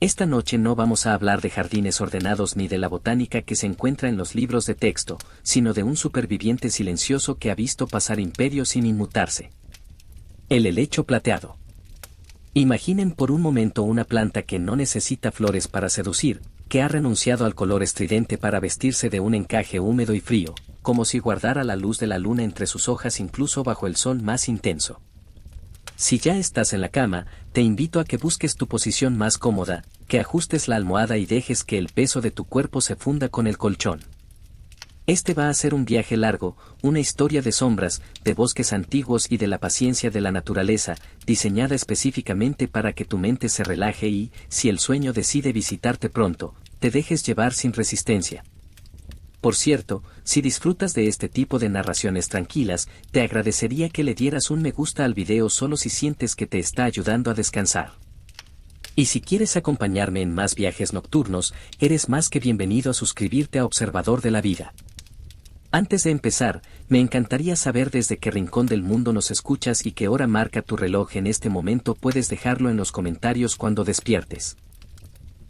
Esta noche no vamos a hablar de jardines ordenados ni de la botánica que se encuentra en los libros de texto, sino de un superviviente silencioso que ha visto pasar imperios sin inmutarse. El helecho plateado. Imaginen por un momento una planta que no necesita flores para seducir, que ha renunciado al color estridente para vestirse de un encaje húmedo y frío, como si guardara la luz de la luna entre sus hojas incluso bajo el sol más intenso. Si ya estás en la cama, te invito a que busques tu posición más cómoda, que ajustes la almohada y dejes que el peso de tu cuerpo se funda con el colchón. Este va a ser un viaje largo, una historia de sombras, de bosques antiguos y de la paciencia de la naturaleza, diseñada específicamente para que tu mente se relaje y, si el sueño decide visitarte pronto, te dejes llevar sin resistencia. Por cierto, si disfrutas de este tipo de narraciones tranquilas, te agradecería que le dieras un me gusta al video solo si sientes que te está ayudando a descansar. Y si quieres acompañarme en más viajes nocturnos, eres más que bienvenido a suscribirte a Observador de la Vida. Antes de empezar, me encantaría saber desde qué rincón del mundo nos escuchas y qué hora marca tu reloj en este momento. Puedes dejarlo en los comentarios cuando despiertes.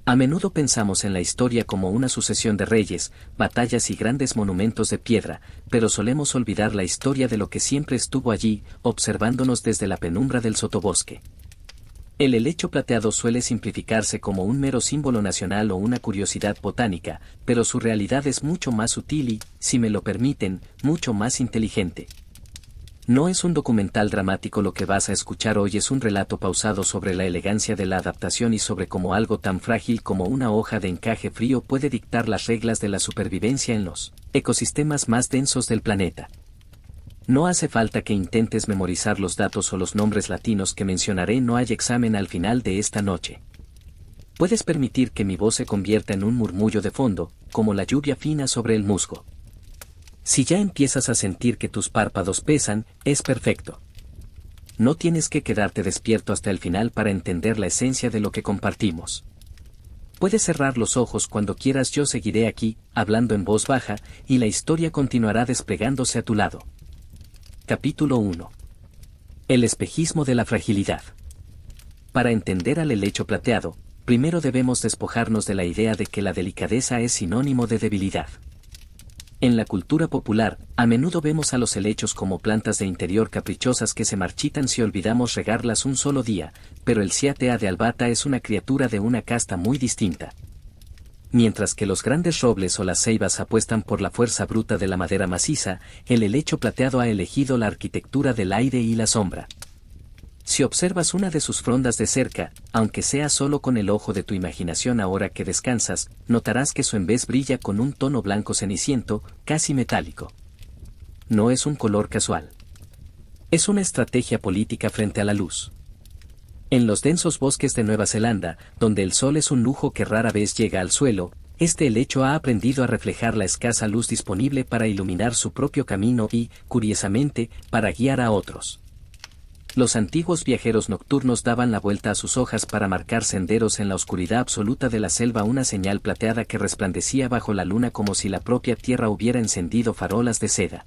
A menudo pensamos en la historia como una sucesión de reyes, batallas y grandes monumentos de piedra, pero solemos olvidar la historia de lo que siempre estuvo allí, observándonos desde la penumbra del sotobosque. El helecho plateado suele simplificarse como un mero símbolo nacional o una curiosidad botánica, pero su realidad es mucho más sutil y, si me lo permiten, mucho más inteligente. No es un documental dramático. Lo que vas a escuchar hoy es un relato pausado sobre la elegancia de la adaptación y sobre cómo algo tan frágil como una hoja de encaje frío puede dictar las reglas de la supervivencia en los ecosistemas más densos del planeta. No hace falta que intentes memorizar los datos o los nombres latinos que mencionaré. No hay examen al final de esta noche. Puedes permitir que mi voz se convierta en un murmullo de fondo, como la lluvia fina sobre el musgo. Si ya empiezas a sentir que tus párpados pesan, es perfecto. No tienes que quedarte despierto hasta el final para entender la esencia de lo que compartimos. Puedes cerrar los ojos cuando quieras. Yo seguiré aquí, hablando en voz baja, y la historia continuará desplegándose a tu lado. Capítulo 1. El espejismo de la fragilidad. Para entender al helecho plateado, primero debemos despojarnos de la idea de que la delicadeza es sinónimo de debilidad. En la cultura popular, a menudo vemos a los helechos como plantas de interior caprichosas que se marchitan si olvidamos regarlas un solo día, pero el Cyathea de albata es una criatura de una casta muy distinta. Mientras que los grandes robles o las ceibas apuestan por la fuerza bruta de la madera maciza, el helecho plateado ha elegido la arquitectura del aire y la sombra. Si observas una de sus frondas de cerca, aunque sea solo con el ojo de tu imaginación ahora que descansas, notarás que su embés brilla con un tono blanco ceniciento, casi metálico. No es un color casual. Es una estrategia política frente a la luz. En los densos bosques de Nueva Zelanda, donde el sol es un lujo que rara vez llega al suelo, este helecho ha aprendido a reflejar la escasa luz disponible para iluminar su propio camino y, curiosamente, para guiar a otros. Los antiguos viajeros nocturnos daban la vuelta a sus hojas para marcar senderos en la oscuridad absoluta de la selva, una señal plateada que resplandecía bajo la luna como si la propia tierra hubiera encendido farolas de seda.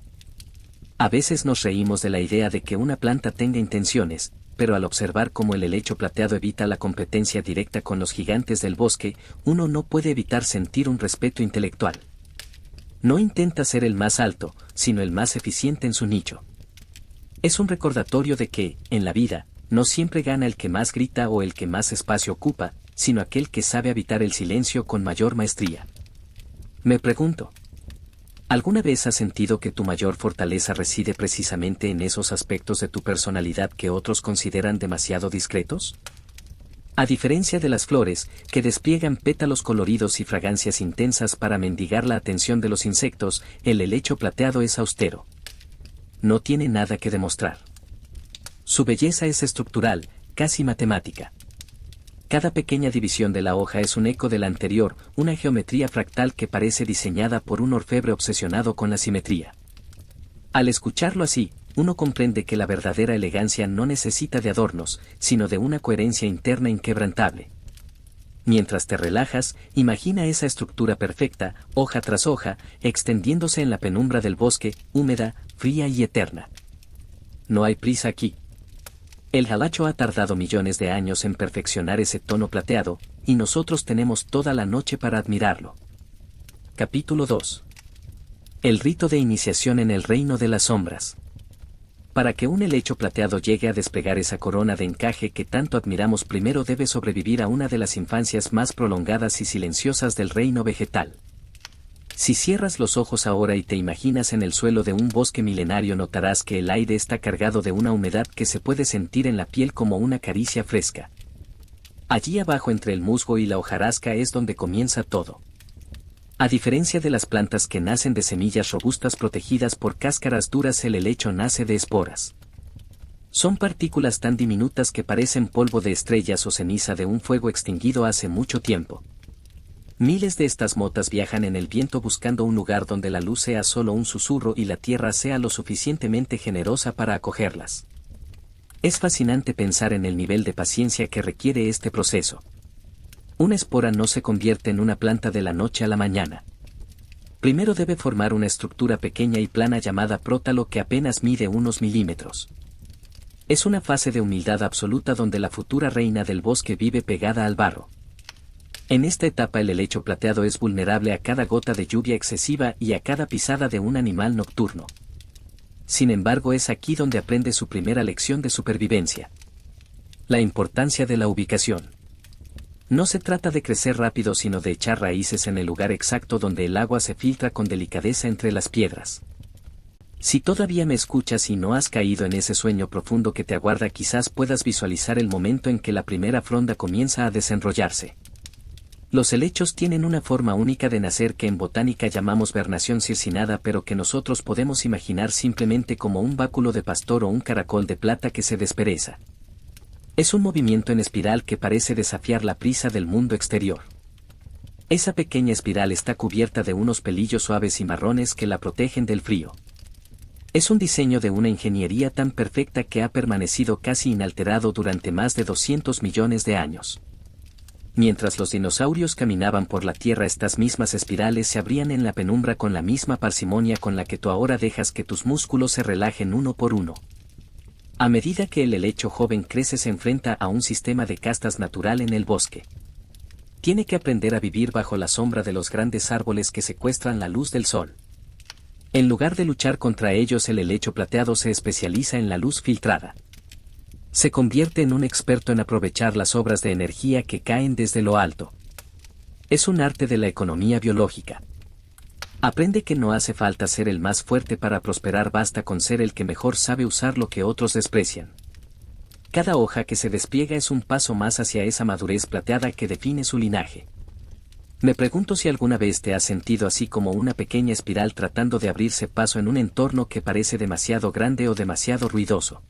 A veces nos reímos de la idea de que una planta tenga intenciones, pero al observar cómo el helecho plateado evita la competencia directa con los gigantes del bosque, uno no puede evitar sentir un respeto intelectual. No intenta ser el más alto, sino el más eficiente en su nicho. Es un recordatorio de que, en la vida, no siempre gana el que más grita o el que más espacio ocupa, sino aquel que sabe habitar el silencio con mayor maestría. Me pregunto, ¿alguna vez has sentido que tu mayor fortaleza reside precisamente en esos aspectos de tu personalidad que otros consideran demasiado discretos? A diferencia de las flores, que despliegan pétalos coloridos y fragancias intensas para mendigar la atención de los insectos, el helecho plateado es austero. No tiene nada que demostrar. Su belleza es estructural, casi matemática. Cada pequeña división de la hoja es un eco de la anterior, una geometría fractal que parece diseñada por un orfebre obsesionado con la simetría. Al escucharlo así, uno comprende que la verdadera elegancia no necesita de adornos, sino de una coherencia interna inquebrantable. Mientras te relajas, imagina esa estructura perfecta, hoja tras hoja, extendiéndose en la penumbra del bosque, húmeda, fría y eterna. No hay prisa aquí. El halacho ha tardado millones de años en perfeccionar ese tono plateado, y nosotros tenemos toda la noche para admirarlo. Capítulo 2. El rito de iniciación en el reino de las sombras. Para que un helecho plateado llegue a desplegar esa corona de encaje que tanto admiramos, primero debe sobrevivir a una de las infancias más prolongadas y silenciosas del reino vegetal. Si cierras los ojos ahora y te imaginas en el suelo de un bosque milenario, notarás que el aire está cargado de una humedad que se puede sentir en la piel como una caricia fresca. Allí abajo, entre el musgo y la hojarasca, es donde comienza todo. A diferencia de las plantas que nacen de semillas robustas protegidas por cáscaras duras, el helecho nace de esporas. Son partículas tan diminutas que parecen polvo de estrellas o ceniza de un fuego extinguido hace mucho tiempo. Miles de estas motas viajan en el viento buscando un lugar donde la luz sea solo un susurro y la tierra sea lo suficientemente generosa para acogerlas. Es fascinante pensar en el nivel de paciencia que requiere este proceso. Una espora no se convierte en una planta de la noche a la mañana. Primero debe formar una estructura pequeña y plana llamada prótalo que apenas mide unos milímetros. Es una fase de humildad absoluta donde la futura reina del bosque vive pegada al barro. En esta etapa el helecho plateado es vulnerable a cada gota de lluvia excesiva y a cada pisada de un animal nocturno. Sin embargo, es aquí donde aprende su primera lección de supervivencia. La importancia de la ubicación. No se trata de crecer rápido, sino de echar raíces en el lugar exacto donde el agua se filtra con delicadeza entre las piedras. Si todavía me escuchas y no has caído en ese sueño profundo que te aguarda, quizás puedas visualizar el momento en que la primera fronda comienza a desenrollarse. Los helechos tienen una forma única de nacer que en botánica llamamos vernación circinada, pero que nosotros podemos imaginar simplemente como un báculo de pastor o un caracol de plata que se despereza. Es un movimiento en espiral que parece desafiar la prisa del mundo exterior. Esa pequeña espiral está cubierta de unos pelillos suaves y marrones que la protegen del frío. Es un diseño de una ingeniería tan perfecta que ha permanecido casi inalterado durante más de 200 millones de años. Mientras los dinosaurios caminaban por la Tierra, estas mismas espirales se abrían en la penumbra con la misma parsimonia con la que tú ahora dejas que tus músculos se relajen uno por uno. A medida que el helecho joven crece, se enfrenta a un sistema de castas natural en el bosque. Tiene que aprender a vivir bajo la sombra de los grandes árboles que secuestran la luz del sol. En lugar de luchar contra ellos, el helecho plateado se especializa en la luz filtrada. Se convierte en un experto en aprovechar las obras de energía que caen desde lo alto. Es un arte de la economía biológica. Aprende que no hace falta ser el más fuerte para prosperar, basta con ser el que mejor sabe usar lo que otros desprecian. Cada hoja que se despliega es un paso más hacia esa madurez plateada que define su linaje. Me pregunto si alguna vez te has sentido así, como una pequeña espiral tratando de abrirse paso en un entorno que parece demasiado grande o demasiado ruidoso.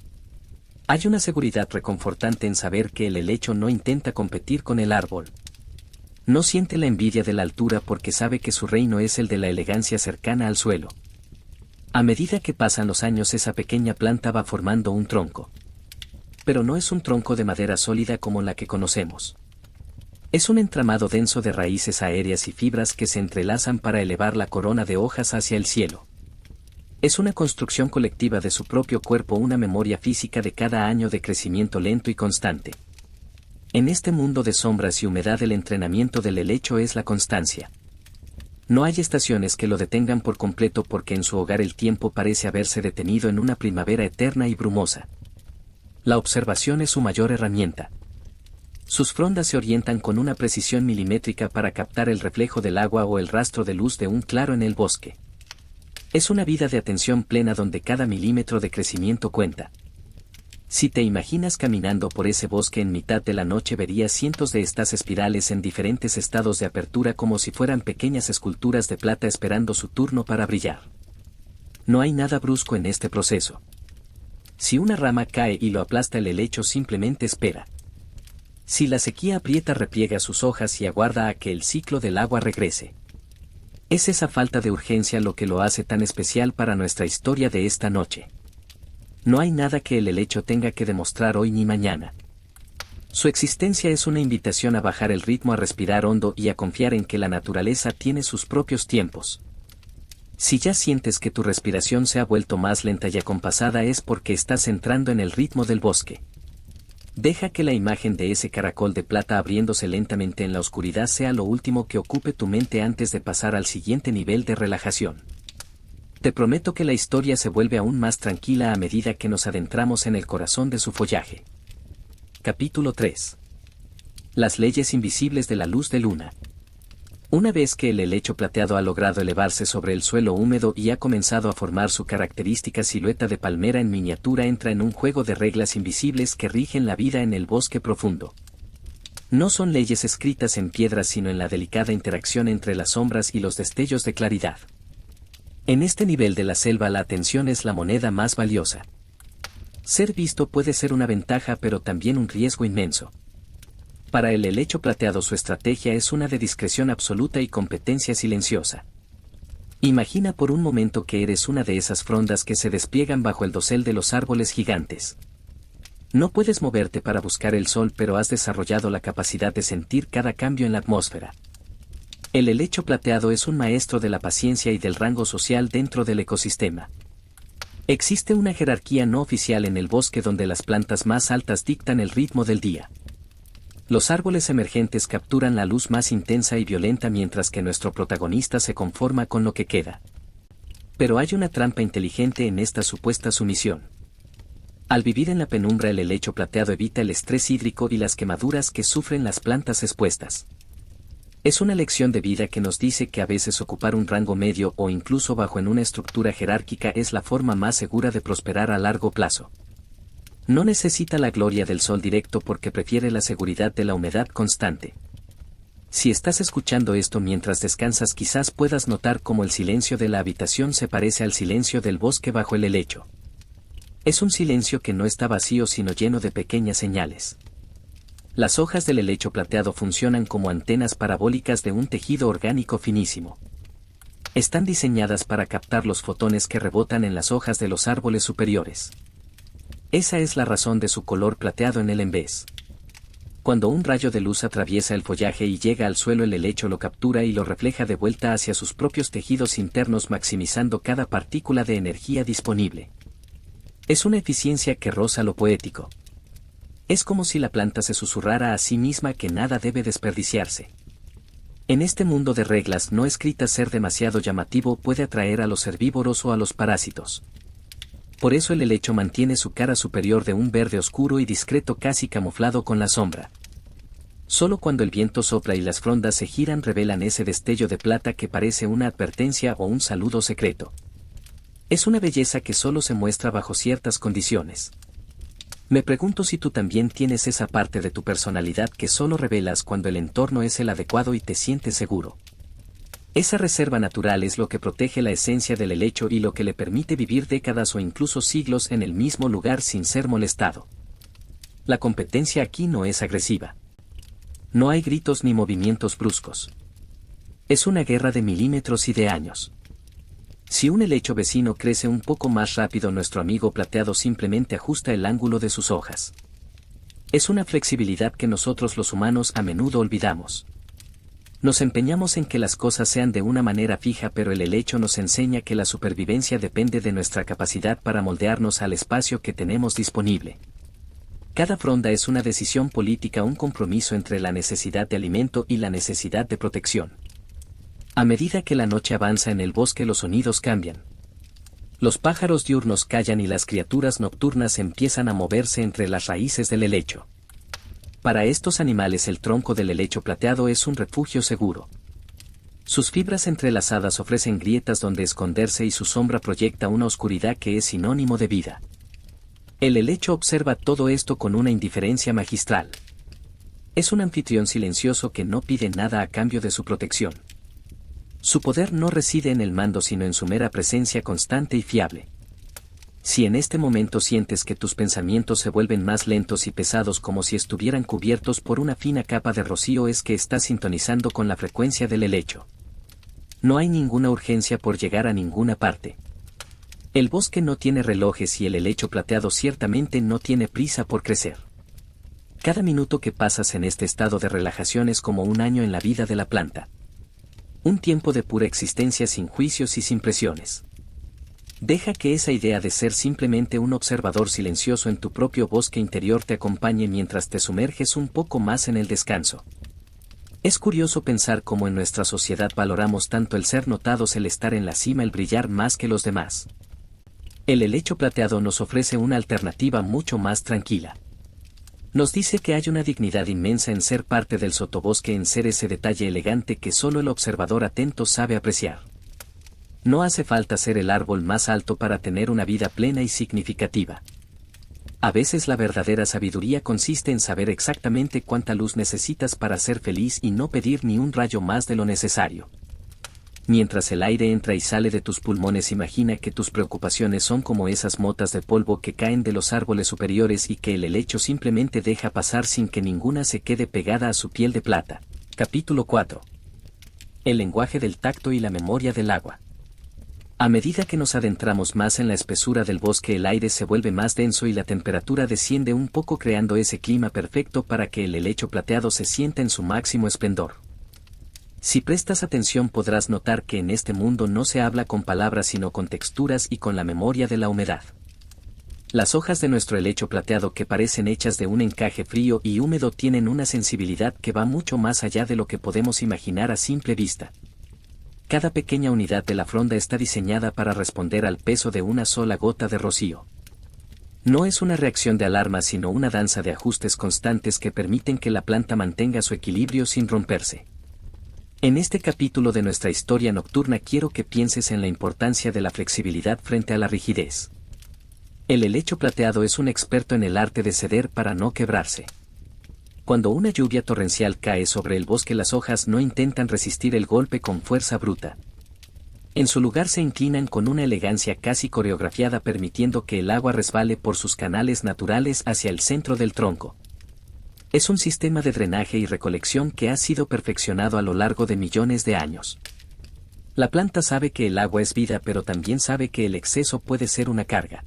Hay una seguridad reconfortante en saber que el helecho no intenta competir con el árbol. No siente la envidia de la altura porque sabe que su reino es el de la elegancia cercana al suelo. A medida que pasan los años, esa pequeña planta va formando un tronco. Pero no es un tronco de madera sólida como la que conocemos. Es un entramado denso de raíces aéreas y fibras que se entrelazan para elevar la corona de hojas hacia el cielo. Es una construcción colectiva de su propio cuerpo, una memoria física de cada año de crecimiento lento y constante. En este mundo de sombras y humedad, el entrenamiento del helecho es la constancia. No hay estaciones que lo detengan por completo, porque en su hogar el tiempo parece haberse detenido en una primavera eterna y brumosa. La observación es su mayor herramienta. Sus frondas se orientan con una precisión milimétrica para captar el reflejo del agua o el rastro de luz de un claro en el bosque. Es una vida de atención plena donde cada milímetro de crecimiento cuenta. Si te imaginas caminando por ese bosque en mitad de la noche, verías cientos de estas espirales en diferentes estados de apertura, como si fueran pequeñas esculturas de plata esperando su turno para brillar. No hay nada brusco en este proceso. Si una rama cae y lo aplasta, el helecho simplemente espera. Si la sequía aprieta, repliega sus hojas y aguarda a que el ciclo del agua regrese. Es esa falta de urgencia lo que lo hace tan especial para nuestra historia de esta noche. No hay nada que el helecho tenga que demostrar hoy ni mañana. Su existencia es una invitación a bajar el ritmo, a respirar hondo y a confiar en que la naturaleza tiene sus propios tiempos. Si ya sientes que tu respiración se ha vuelto más lenta y acompasada, es porque estás entrando en el ritmo del bosque. Deja que la imagen de ese caracol de plata abriéndose lentamente en la oscuridad sea lo último que ocupe tu mente antes de pasar al siguiente nivel de relajación. Te prometo que la historia se vuelve aún más tranquila a medida que nos adentramos en el corazón de su follaje. Capítulo 3. Las leyes invisibles de la luz de luna. Una vez que el helecho plateado ha logrado elevarse sobre el suelo húmedo y ha comenzado a formar su característica silueta de palmera en miniatura, entra en un juego de reglas invisibles que rigen la vida en el bosque profundo. No son leyes escritas en piedra, sino en la delicada interacción entre las sombras y los destellos de claridad. En este nivel de la selva la atención es la moneda más valiosa. Ser visto puede ser una ventaja, pero también un riesgo inmenso. Para el helecho plateado su estrategia es una de discreción absoluta y competencia silenciosa. Imagina por un momento que eres una de esas frondas que se despliegan bajo el dosel de los árboles gigantes. No puedes moverte para buscar el sol, pero has desarrollado la capacidad de sentir cada cambio en la atmósfera. El helecho plateado es un maestro de la paciencia y del rango social dentro del ecosistema. Existe una jerarquía no oficial en el bosque donde las plantas más altas dictan el ritmo del día. Los árboles emergentes capturan la luz más intensa y violenta, mientras que nuestro protagonista se conforma con lo que queda. Pero hay una trampa inteligente en esta supuesta sumisión. Al vivir en la penumbra, el helecho plateado evita el estrés hídrico y las quemaduras que sufren las plantas expuestas. Es una lección de vida que nos dice que a veces ocupar un rango medio o incluso bajo en una estructura jerárquica es la forma más segura de prosperar a largo plazo. No necesita la gloria del sol directo porque prefiere la seguridad de la humedad constante. Si estás escuchando esto mientras descansas, quizás puedas notar cómo el silencio de la habitación se parece al silencio del bosque bajo el helecho. Es un silencio que no está vacío, sino lleno de pequeñas señales. Las hojas del helecho plateado funcionan como antenas parabólicas de un tejido orgánico finísimo. Están diseñadas para captar los fotones que rebotan en las hojas de los árboles superiores. Esa es la razón de su color plateado en el envés. Cuando un rayo de luz atraviesa el follaje y llega al suelo, el helecho lo captura y lo refleja de vuelta hacia sus propios tejidos internos, maximizando cada partícula de energía disponible. Es una eficiencia que roza lo poético. Es como si la planta se susurrara a sí misma que nada debe desperdiciarse. En este mundo de reglas no escritas, ser demasiado llamativo puede atraer a los herbívoros o a los parásitos. Por eso el helecho mantiene su cara superior de un verde oscuro y discreto, casi camuflado con la sombra. Solo cuando el viento sopla y las frondas se giran revelan ese destello de plata que parece una advertencia o un saludo secreto. Es una belleza que solo se muestra bajo ciertas condiciones. Me pregunto si tú también tienes esa parte de tu personalidad que solo revelas cuando el entorno es el adecuado y te sientes seguro. Esa reserva natural es lo que protege la esencia del helecho y lo que le permite vivir décadas o incluso siglos en el mismo lugar sin ser molestado. La competencia aquí no es agresiva. No hay gritos ni movimientos bruscos. Es una guerra de milímetros y de años. Si un helecho vecino crece un poco más rápido, nuestro amigo plateado simplemente ajusta el ángulo de sus hojas. Es una flexibilidad que nosotros los humanos a menudo olvidamos. Nos empeñamos en que las cosas sean de una manera fija, pero el helecho nos enseña que la supervivencia depende de nuestra capacidad para moldearnos al espacio que tenemos disponible. Cada fronda es una decisión política, un compromiso entre la necesidad de alimento y la necesidad de protección. A medida que la noche avanza en el bosque, los sonidos cambian. Los pájaros diurnos callan y las criaturas nocturnas empiezan a moverse entre las raíces del helecho. Para estos animales el tronco del helecho plateado es un refugio seguro. Sus fibras entrelazadas ofrecen grietas donde esconderse y su sombra proyecta una oscuridad que es sinónimo de vida. El helecho observa todo esto con una indiferencia magistral. Es un anfitrión silencioso que no pide nada a cambio de su protección. Su poder no reside en el mando, sino en su mera presencia constante y fiable. Si en este momento sientes que tus pensamientos se vuelven más lentos y pesados, como si estuvieran cubiertos por una fina capa de rocío, es que estás sintonizando con la frecuencia del helecho. No hay ninguna urgencia por llegar a ninguna parte. El bosque no tiene relojes y el helecho plateado ciertamente no tiene prisa por crecer. Cada minuto que pasas en este estado de relajación es como un año en la vida de la planta. Un tiempo de pura existencia, sin juicios y sin presiones. Deja que esa idea de ser simplemente un observador silencioso en tu propio bosque interior te acompañe mientras te sumerges un poco más en el descanso. Es curioso pensar cómo en nuestra sociedad valoramos tanto el ser notados, el estar en la cima, el brillar más que los demás. El helecho plateado nos ofrece una alternativa mucho más tranquila. Nos dice que hay una dignidad inmensa en ser parte del sotobosque, en ser ese detalle elegante que solo el observador atento sabe apreciar. No hace falta ser el árbol más alto para tener una vida plena y significativa. A veces la verdadera sabiduría consiste en saber exactamente cuánta luz necesitas para ser feliz y no pedir ni un rayo más de lo necesario. Mientras el aire entra y sale de tus pulmones, imagina que tus preocupaciones son como esas motas de polvo que caen de los árboles superiores y que el helecho simplemente deja pasar sin que ninguna se quede pegada a su piel de plata. Capítulo 4. El lenguaje del tacto y la memoria del agua. A medida que nos adentramos más en la espesura del bosque, el aire se vuelve más denso y la temperatura desciende un poco, creando ese clima perfecto para que el helecho plateado se sienta en su máximo esplendor. Si prestas atención podrás notar que en este mundo no se habla con palabras sino con texturas y con la memoria de la humedad. Las hojas de nuestro helecho plateado, que parecen hechas de un encaje frío y húmedo, tienen una sensibilidad que va mucho más allá de lo que podemos imaginar a simple vista. Cada pequeña unidad de la fronda está diseñada para responder al peso de una sola gota de rocío. No es una reacción de alarma sino una danza de ajustes constantes que permiten que la planta mantenga su equilibrio sin romperse. En este capítulo de nuestra historia nocturna quiero que pienses en la importancia de la flexibilidad frente a la rigidez. El helecho plateado es un experto en el arte de ceder para no quebrarse. Cuando una lluvia torrencial cae sobre el bosque, las hojas no intentan resistir el golpe con fuerza bruta. En su lugar se inclinan con una elegancia casi coreografiada, permitiendo que el agua resbale por sus canales naturales hacia el centro del tronco. Es un sistema de drenaje y recolección que ha sido perfeccionado a lo largo de millones de años. La planta sabe que el agua es vida, pero también sabe que el exceso puede ser una carga.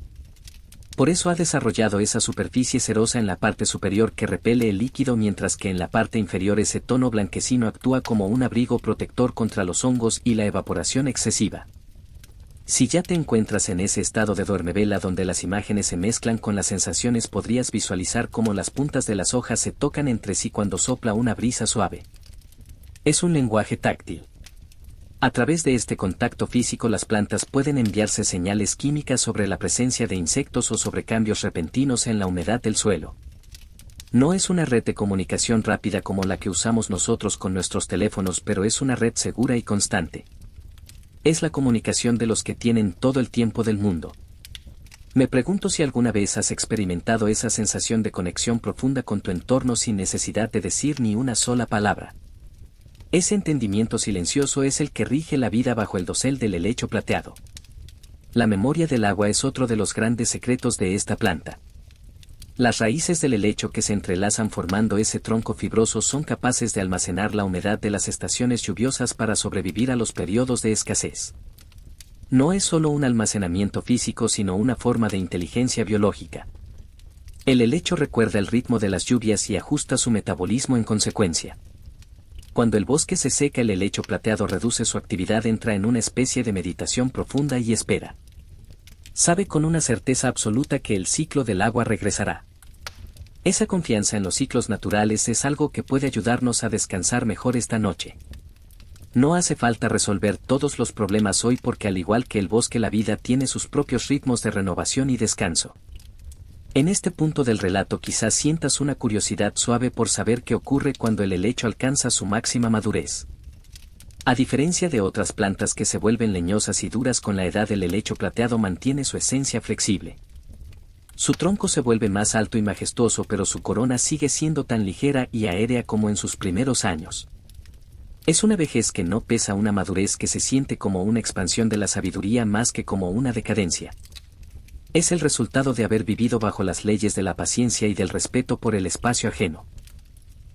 Por eso ha desarrollado esa superficie cerosa en la parte superior que repele el líquido, mientras que en la parte inferior ese tono blanquecino actúa como un abrigo protector contra los hongos y la evaporación excesiva. Si ya te encuentras en ese estado de duermevela donde las imágenes se mezclan con las sensaciones, podrías visualizar cómo las puntas de las hojas se tocan entre sí cuando sopla una brisa suave. Es un lenguaje táctil. A través de este contacto físico, las plantas pueden enviarse señales químicas sobre la presencia de insectos o sobre cambios repentinos en la humedad del suelo. No es una red de comunicación rápida como la que usamos nosotros con nuestros teléfonos, pero es una red segura y constante. Es la comunicación de los que tienen todo el tiempo del mundo. Me pregunto si alguna vez has experimentado esa sensación de conexión profunda con tu entorno sin necesidad de decir ni una sola palabra. Ese entendimiento silencioso es el que rige la vida bajo el dosel del helecho plateado. La memoria del agua es otro de los grandes secretos de esta planta. Las raíces del helecho, que se entrelazan formando ese tronco fibroso, son capaces de almacenar la humedad de las estaciones lluviosas para sobrevivir a los periodos de escasez. No es solo un almacenamiento físico sino una forma de inteligencia biológica. El helecho recuerda el ritmo de las lluvias y ajusta su metabolismo en consecuencia. Cuando el bosque se seca, el helecho plateado reduce su actividad, entra en una especie de meditación profunda y espera. Sabe con una certeza absoluta que el ciclo del agua regresará. Esa confianza en los ciclos naturales es algo que puede ayudarnos a descansar mejor esta noche. No hace falta resolver todos los problemas hoy, porque al igual que el bosque, la vida tiene sus propios ritmos de renovación y descanso. En este punto del relato quizás sientas una curiosidad suave por saber qué ocurre cuando el helecho alcanza su máxima madurez. A diferencia de otras plantas que se vuelven leñosas y duras con la edad, el helecho plateado mantiene su esencia flexible. Su tronco se vuelve más alto y majestuoso, pero su corona sigue siendo tan ligera y aérea como en sus primeros años. Es una vejez que no pesa, una madurez que se siente como una expansión de la sabiduría más que como una decadencia. Es el resultado de haber vivido bajo las leyes de la paciencia y del respeto por el espacio ajeno.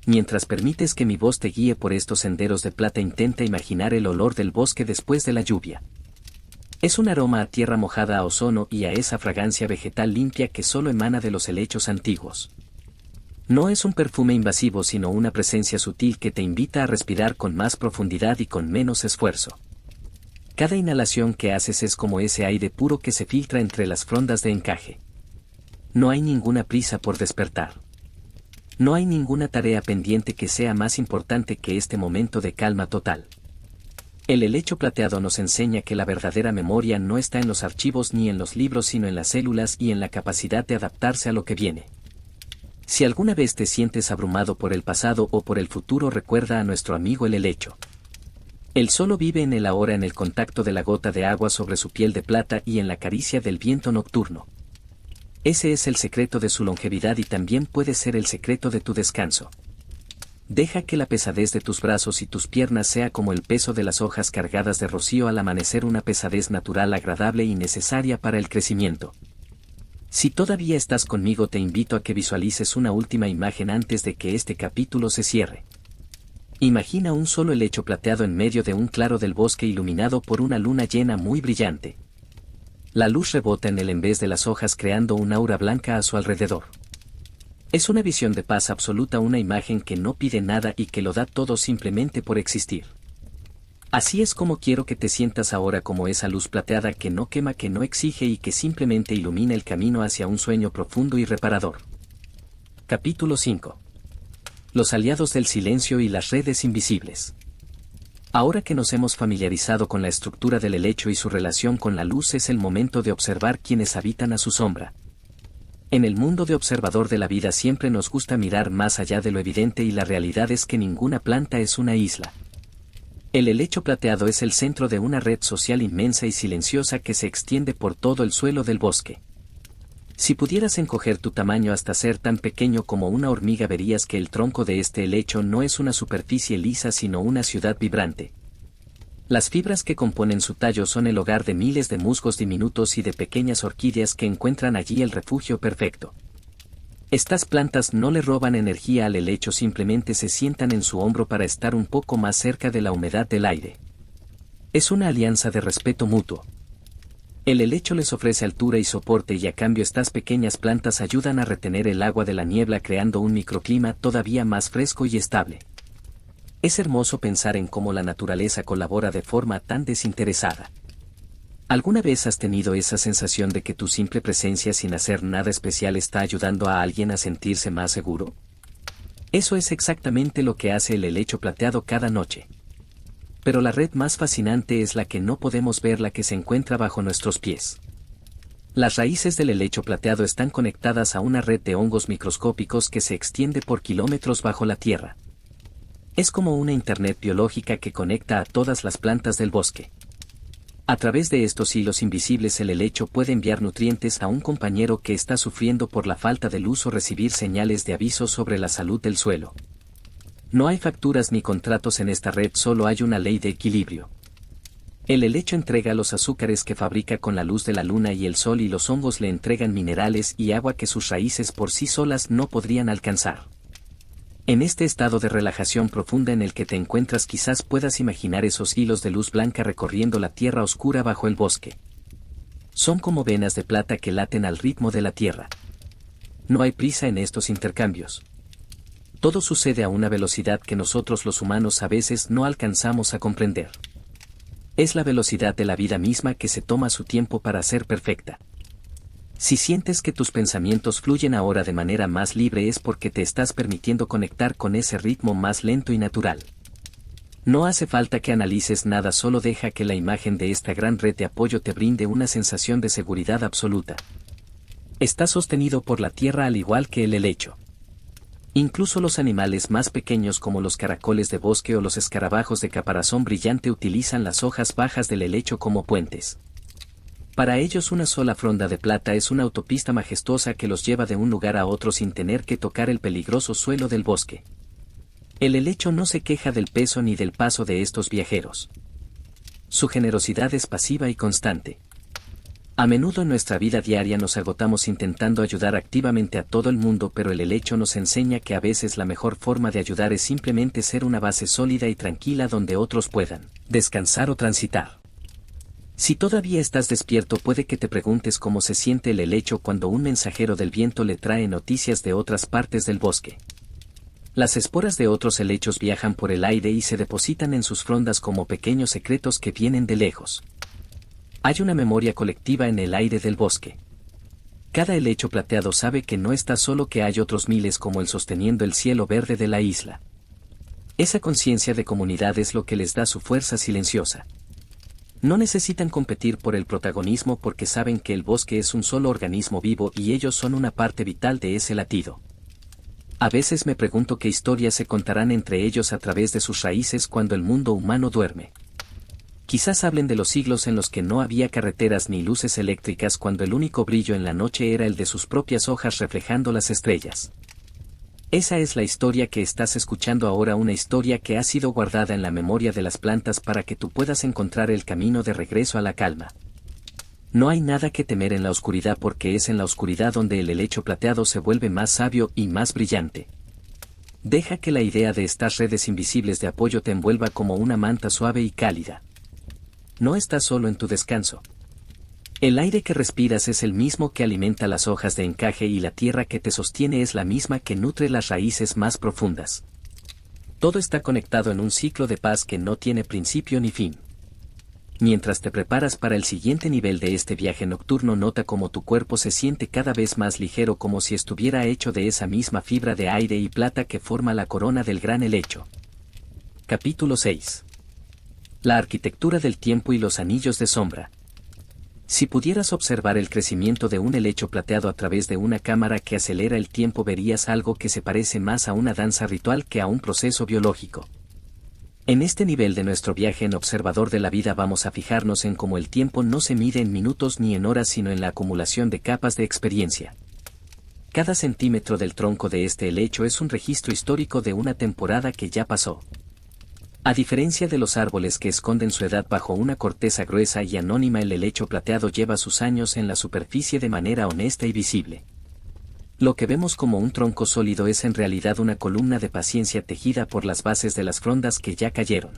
Mientras permites que mi voz te guíe por estos senderos de plata, intenta imaginar el olor del bosque después de la lluvia. Es un aroma a tierra mojada, a ozono y a esa fragancia vegetal limpia que solo emana de los helechos antiguos. No es un perfume invasivo sino una presencia sutil que te invita a respirar con más profundidad y con menos esfuerzo. Cada inhalación que haces es como ese aire puro que se filtra entre las frondas de encaje. No hay ninguna prisa por despertar. No hay ninguna tarea pendiente que sea más importante que este momento de calma total. El helecho plateado nos enseña que la verdadera memoria no está en los archivos ni en los libros sino en las células y en la capacidad de adaptarse a lo que viene. Si alguna vez te sientes abrumado por el pasado o por el futuro, recuerda a nuestro amigo el helecho. Él solo vive en el ahora, en el contacto de la gota de agua sobre su piel de plata y en la caricia del viento nocturno. Ese es el secreto de su longevidad y también puede ser el secreto de tu descanso. Deja que la pesadez de tus brazos y tus piernas sea como el peso de las hojas cargadas de rocío al amanecer, una pesadez natural, agradable y necesaria para el crecimiento. Si todavía estás conmigo, te invito a que visualices una última imagen antes de que este capítulo se cierre. Imagina un solo helecho plateado en medio de un claro del bosque iluminado por una luna llena muy brillante. La luz rebota en él en vez de las hojas, creando un aura blanca a su alrededor. Es una visión de paz absoluta, una imagen que no pide nada y que lo da todo simplemente por existir. Así es como quiero que te sientas ahora, como esa luz plateada que no quema, que no exige y que simplemente ilumina el camino hacia un sueño profundo y reparador. Capítulo 5. Los aliados del silencio y las redes invisibles. Ahora que nos hemos familiarizado con la estructura del helecho y su relación con la luz, es el momento de observar quienes habitan a su sombra. En el mundo de observador de la vida siempre nos gusta mirar más allá de lo evidente, y la realidad es que ninguna planta es una isla. El helecho plateado es el centro de una red social inmensa y silenciosa que se extiende por todo el suelo del bosque. Si pudieras encoger tu tamaño hasta ser tan pequeño como una hormiga, verías que el tronco de este helecho no es una superficie lisa sino una ciudad vibrante. Las fibras que componen su tallo son el hogar de miles de musgos diminutos y de pequeñas orquídeas que encuentran allí el refugio perfecto. Estas plantas no le roban energía al helecho, simplemente se sientan en su hombro para estar un poco más cerca de la humedad del aire. Es una alianza de respeto mutuo. El helecho les ofrece altura y soporte, y a cambio estas pequeñas plantas ayudan a retener el agua de la niebla, creando un microclima todavía más fresco y estable. Es hermoso pensar en cómo la naturaleza colabora de forma tan desinteresada. ¿Alguna vez has tenido esa sensación de que tu simple presencia sin hacer nada especial está ayudando a alguien a sentirse más seguro? Eso es exactamente lo que hace el helecho plateado cada noche. Pero la red más fascinante es la que no podemos ver, la que se encuentra bajo nuestros pies. Las raíces del helecho plateado están conectadas a una red de hongos microscópicos que se extiende por kilómetros bajo la tierra. Es como una internet biológica que conecta a todas las plantas del bosque. A través de estos hilos invisibles, el helecho puede enviar nutrientes a un compañero que está sufriendo por la falta de luz o recibir señales de aviso sobre la salud del suelo. No hay facturas ni contratos en esta red, solo hay una ley de equilibrio. El helecho entrega los azúcares que fabrica con la luz de la luna y el sol, y los hongos le entregan minerales y agua que sus raíces por sí solas no podrían alcanzar. En este estado de relajación profunda en el que te encuentras, quizás puedas imaginar esos hilos de luz blanca recorriendo la tierra oscura bajo el bosque. Son como venas de plata que laten al ritmo de la tierra. No hay prisa en estos intercambios. Todo sucede a una velocidad que nosotros los humanos a veces no alcanzamos a comprender. Es la velocidad de la vida misma que se toma su tiempo para ser perfecta. Si sientes que tus pensamientos fluyen ahora de manera más libre, es porque te estás permitiendo conectar con ese ritmo más lento y natural. No hace falta que analices nada, solo deja que la imagen de esta gran red de apoyo te brinde una sensación de seguridad absoluta. Está sostenido por la tierra al igual que el helecho. Incluso los animales más pequeños como los caracoles de bosque o los escarabajos de caparazón brillante utilizan las hojas bajas del helecho como puentes. Para ellos una sola fronda de plata es una autopista majestuosa que los lleva de un lugar a otro sin tener que tocar el peligroso suelo del bosque. El helecho no se queja del peso ni del paso de estos viajeros. Su generosidad es pasiva y constante. A menudo en nuestra vida diaria nos agotamos intentando ayudar activamente a todo el mundo, pero el helecho nos enseña que a veces la mejor forma de ayudar es simplemente ser una base sólida y tranquila donde otros puedan descansar o transitar. Si todavía estás despierto, puede que te preguntes cómo se siente el helecho cuando un mensajero del viento le trae noticias de otras partes del bosque. Las esporas de otros helechos viajan por el aire y se depositan en sus frondas como pequeños secretos que vienen de lejos. Hay una memoria colectiva en el aire del bosque. Cada helecho plateado sabe que no está solo, que hay otros miles como él sosteniendo el cielo verde de la isla. Esa conciencia de comunidad es lo que les da su fuerza silenciosa. No necesitan competir por el protagonismo porque saben que el bosque es un solo organismo vivo y ellos son una parte vital de ese latido. A veces me pregunto qué historias se contarán entre ellos a través de sus raíces cuando el mundo humano duerme. Quizás hablen de los siglos en los que no había carreteras ni luces eléctricas, cuando el único brillo en la noche era el de sus propias hojas reflejando las estrellas. Esa es la historia que estás escuchando ahora, una historia que ha sido guardada en la memoria de las plantas para que tú puedas encontrar el camino de regreso a la calma. No hay nada que temer en la oscuridad, porque es en la oscuridad donde el helecho plateado se vuelve más sabio y más brillante. Deja que la idea de estas redes invisibles de apoyo te envuelva como una manta suave y cálida. No estás solo en tu descanso. El aire que respiras es el mismo que alimenta las hojas de encaje y la tierra que te sostiene es la misma que nutre las raíces más profundas. Todo está conectado en un ciclo de paz que no tiene principio ni fin. Mientras te preparas para el siguiente nivel de este viaje nocturno, nota cómo tu cuerpo se siente cada vez más ligero, como si estuviera hecho de esa misma fibra de aire y plata que forma la corona del gran helecho. Capítulo 6. La arquitectura del tiempo y los anillos de sombra. Si pudieras observar el crecimiento de un helecho plateado a través de una cámara que acelera el tiempo, verías algo que se parece más a una danza ritual que a un proceso biológico. En este nivel de nuestro viaje en observador de la vida vamos a fijarnos en cómo el tiempo no se mide en minutos ni en horas, sino en la acumulación de capas de experiencia. Cada centímetro del tronco de este helecho es un registro histórico de una temporada que ya pasó. A diferencia de los árboles que esconden su edad bajo una corteza gruesa y anónima, el helecho plateado lleva sus años en la superficie de manera honesta y visible. Lo que vemos como un tronco sólido es en realidad una columna de paciencia tejida por las bases de las frondas que ya cayeron.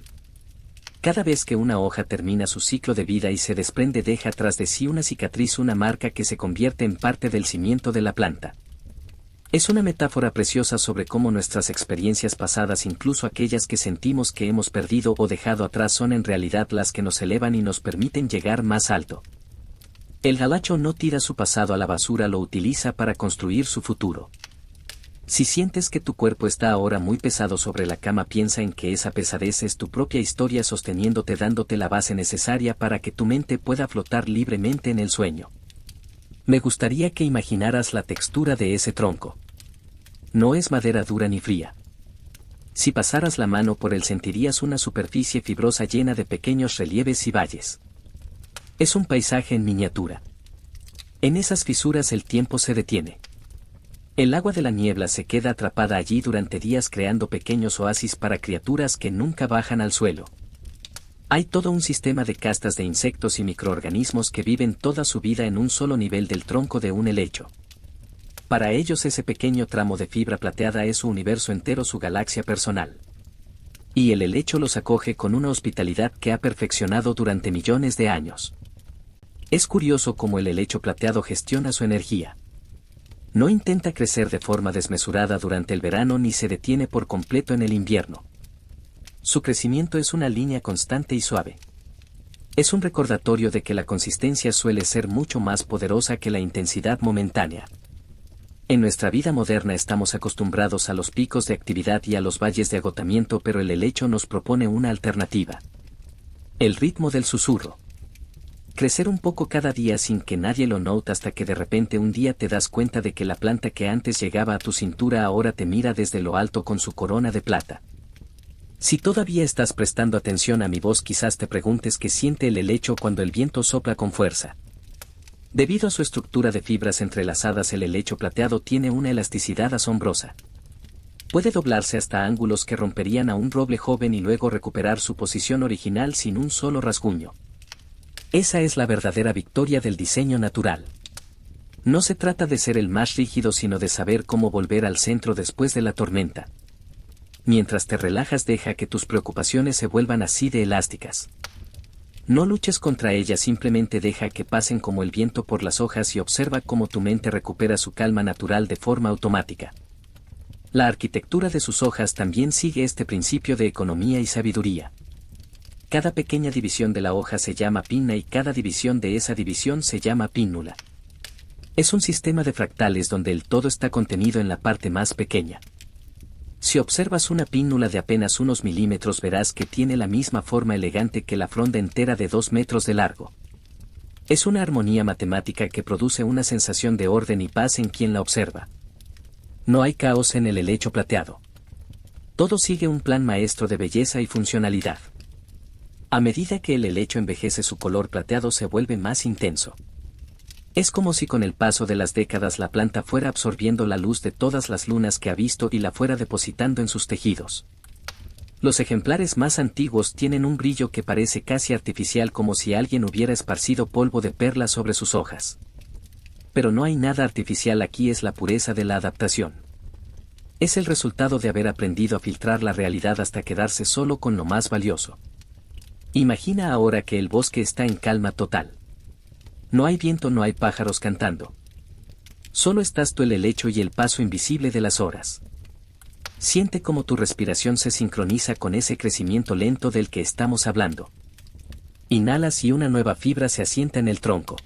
Cada vez que una hoja termina su ciclo de vida y se desprende, deja tras de sí una cicatriz, una marca que se convierte en parte del cimiento de la planta. Es una metáfora preciosa sobre cómo nuestras experiencias pasadas, incluso aquellas que sentimos que hemos perdido o dejado atrás, son en realidad las que nos elevan y nos permiten llegar más alto. El gabacho no tira su pasado a la basura, lo utiliza para construir su futuro. Si sientes que tu cuerpo está ahora muy pesado sobre la cama, piensa en que esa pesadez es tu propia historia sosteniéndote, dándote la base necesaria para que tu mente pueda flotar libremente en el sueño. Me gustaría que imaginaras la textura de ese tronco. No es madera dura ni fría. Si pasaras la mano por él, sentirías una superficie fibrosa llena de pequeños relieves y valles. Es un paisaje en miniatura. En esas fisuras el tiempo se detiene. El agua de la niebla se queda atrapada allí durante días, creando pequeños oasis para criaturas que nunca bajan al suelo. Hay todo un sistema de castas de insectos y microorganismos que viven toda su vida en un solo nivel del tronco de un helecho. Para ellos ese pequeño tramo de fibra plateada es su universo entero, su galaxia personal. Y el helecho los acoge con una hospitalidad que ha perfeccionado durante millones de años. Es curioso cómo el helecho plateado gestiona su energía. No intenta crecer de forma desmesurada durante el verano ni se detiene por completo en el invierno. Su crecimiento es una línea constante y suave. Es un recordatorio de que la consistencia suele ser mucho más poderosa que la intensidad momentánea. En nuestra vida moderna estamos acostumbrados a los picos de actividad y a los valles de agotamiento, pero el helecho nos propone una alternativa. El ritmo del susurro. Crecer un poco cada día sin que nadie lo note, hasta que de repente un día te das cuenta de que la planta que antes llegaba a tu cintura ahora te mira desde lo alto con su corona de plata. Si todavía estás prestando atención a mi voz, quizás te preguntes qué siente el helecho cuando el viento sopla con fuerza. Debido a su estructura de fibras entrelazadas, el helecho plateado tiene una elasticidad asombrosa. Puede doblarse hasta ángulos que romperían a un roble joven y luego recuperar su posición original sin un solo rasguño. Esa es la verdadera victoria del diseño natural. No se trata de ser el más rígido, sino de saber cómo volver al centro después de la tormenta. Mientras te relajas, deja que tus preocupaciones se vuelvan así de elásticas. No luches contra ellas, simplemente deja que pasen como el viento por las hojas y observa cómo tu mente recupera su calma natural de forma automática. La arquitectura de sus hojas también sigue este principio de economía y sabiduría. Cada pequeña división de la hoja se llama pinna y cada división de esa división se llama pínula. Es un sistema de fractales donde el todo está contenido en la parte más pequeña. Si observas una pínula de apenas unos milímetros verás que tiene la misma forma elegante que la fronda entera de 2 metros de largo. Es una armonía matemática que produce una sensación de orden y paz en quien la observa. No hay caos en el helecho plateado. Todo sigue un plan maestro de belleza y funcionalidad. A medida que el helecho envejece su color plateado se vuelve más intenso. Es como si con el paso de las décadas la planta fuera absorbiendo la luz de todas las lunas que ha visto y la fuera depositando en sus tejidos. Los ejemplares más antiguos tienen un brillo que parece casi artificial como si alguien hubiera esparcido polvo de perla sobre sus hojas. Pero no hay nada artificial aquí, es la pureza de la adaptación. Es el resultado de haber aprendido a filtrar la realidad hasta quedarse solo con lo más valioso. Imagina ahora que el bosque está en calma total. No hay viento, no hay pájaros cantando. Solo estás tú, el helecho y el paso invisible de las horas. Siente cómo tu respiración se sincroniza con ese crecimiento lento del que estamos hablando. Inhalas y una nueva fibra se asienta en el tronco.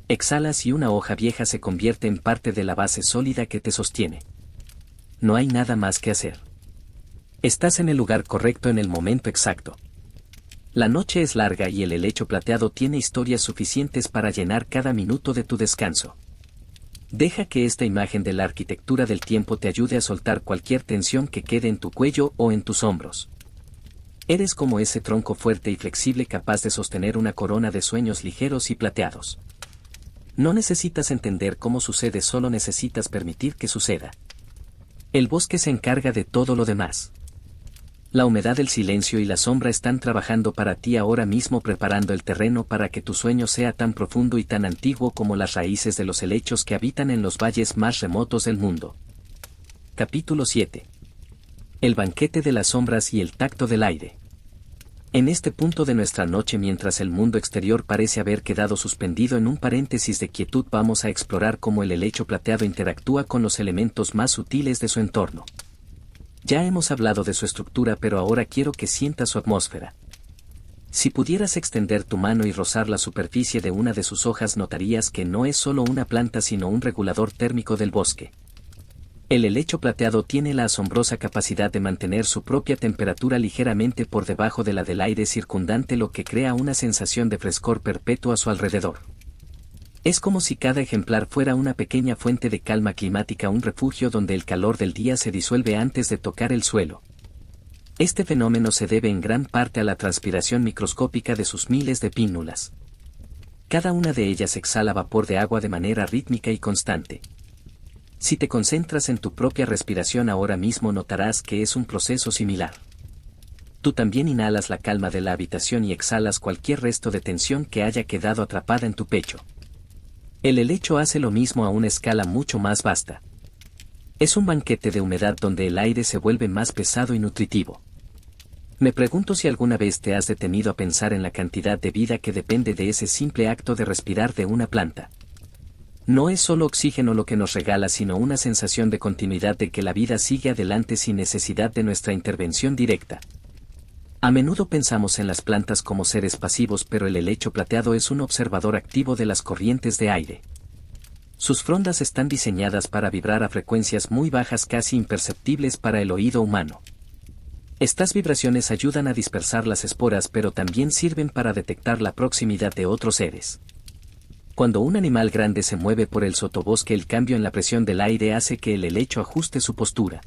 Exhalas y una hoja vieja se convierte en parte de la base sólida que te sostiene. No hay nada más que hacer. Estás en el lugar correcto en el momento exacto. La noche es larga y el helecho plateado tiene historias suficientes para llenar cada minuto de tu descanso. Deja que esta imagen de la arquitectura del tiempo te ayude a soltar cualquier tensión que quede en tu cuello o en tus hombros. Eres como ese tronco fuerte y flexible capaz de sostener una corona de sueños ligeros y plateados. No necesitas entender cómo sucede, solo necesitas permitir que suceda. El bosque se encarga de todo lo demás. La humedad, el silencio y la sombra están trabajando para ti ahora mismo, preparando el terreno para que tu sueño sea tan profundo y tan antiguo como las raíces de los helechos que habitan en los valles más remotos del mundo. Capítulo 7. El banquete de las sombras y el tacto del aire. En este punto de nuestra noche, mientras el mundo exterior parece haber quedado suspendido en un paréntesis de quietud, vamos a explorar cómo el helecho plateado interactúa con los elementos más sutiles de su entorno. Ya hemos hablado de su estructura, pero ahora quiero que sientas su atmósfera. Si pudieras extender tu mano y rozar la superficie de una de sus hojas, notarías que no es solo una planta sino un regulador térmico del bosque. El helecho plateado tiene la asombrosa capacidad de mantener su propia temperatura ligeramente por debajo de la del aire circundante, lo que crea una sensación de frescor perpetuo a su alrededor. Es como si cada ejemplar fuera una pequeña fuente de calma climática, un refugio donde el calor del día se disuelve antes de tocar el suelo. Este fenómeno se debe en gran parte a la transpiración microscópica de sus miles de pínnulas. Cada una de ellas exhala vapor de agua de manera rítmica y constante. Si te concentras en tu propia respiración ahora mismo, notarás que es un proceso similar. Tú también inhalas la calma de la habitación y exhalas cualquier resto de tensión que haya quedado atrapada en tu pecho. El helecho hace lo mismo a una escala mucho más vasta. Es un banquete de humedad donde el aire se vuelve más pesado y nutritivo. Me pregunto si alguna vez te has detenido a pensar en la cantidad de vida que depende de ese simple acto de respirar de una planta. No es solo oxígeno lo que nos regala, sino una sensación de continuidad, de que la vida sigue adelante sin necesidad de nuestra intervención directa. A menudo pensamos en las plantas como seres pasivos, pero el helecho plateado es un observador activo de las corrientes de aire. Sus frondas están diseñadas para vibrar a frecuencias muy bajas, casi imperceptibles para el oído humano. Estas vibraciones ayudan a dispersar las esporas, pero también sirven para detectar la proximidad de otros seres. Cuando un animal grande se mueve por el sotobosque, el cambio en la presión del aire hace que el helecho ajuste su postura.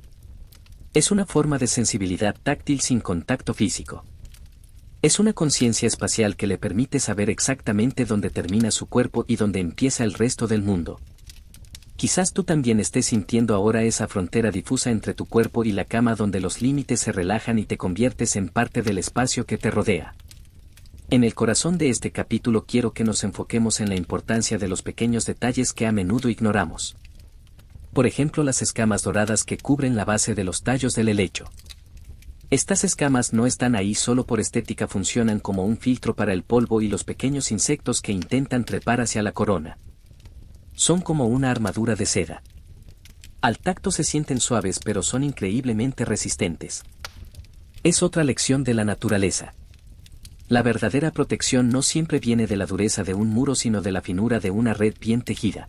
Es una forma de sensibilidad táctil sin contacto físico. Es una conciencia espacial que le permite saber exactamente dónde termina su cuerpo y dónde empieza el resto del mundo. Quizás tú también estés sintiendo ahora esa frontera difusa entre tu cuerpo y la cama, donde los límites se relajan y te conviertes en parte del espacio que te rodea. En el corazón de este capítulo quiero que nos enfoquemos en la importancia de los pequeños detalles que a menudo ignoramos. Por ejemplo, las escamas doradas que cubren la base de los tallos del helecho. Estas escamas no están ahí solo por estética, funcionan como un filtro para el polvo y los pequeños insectos que intentan trepar hacia la corona. Son como una armadura de seda. Al tacto se sienten suaves pero son increíblemente resistentes. Es otra lección de la naturaleza. La verdadera protección no siempre viene de la dureza de un muro sino de la finura de una red bien tejida.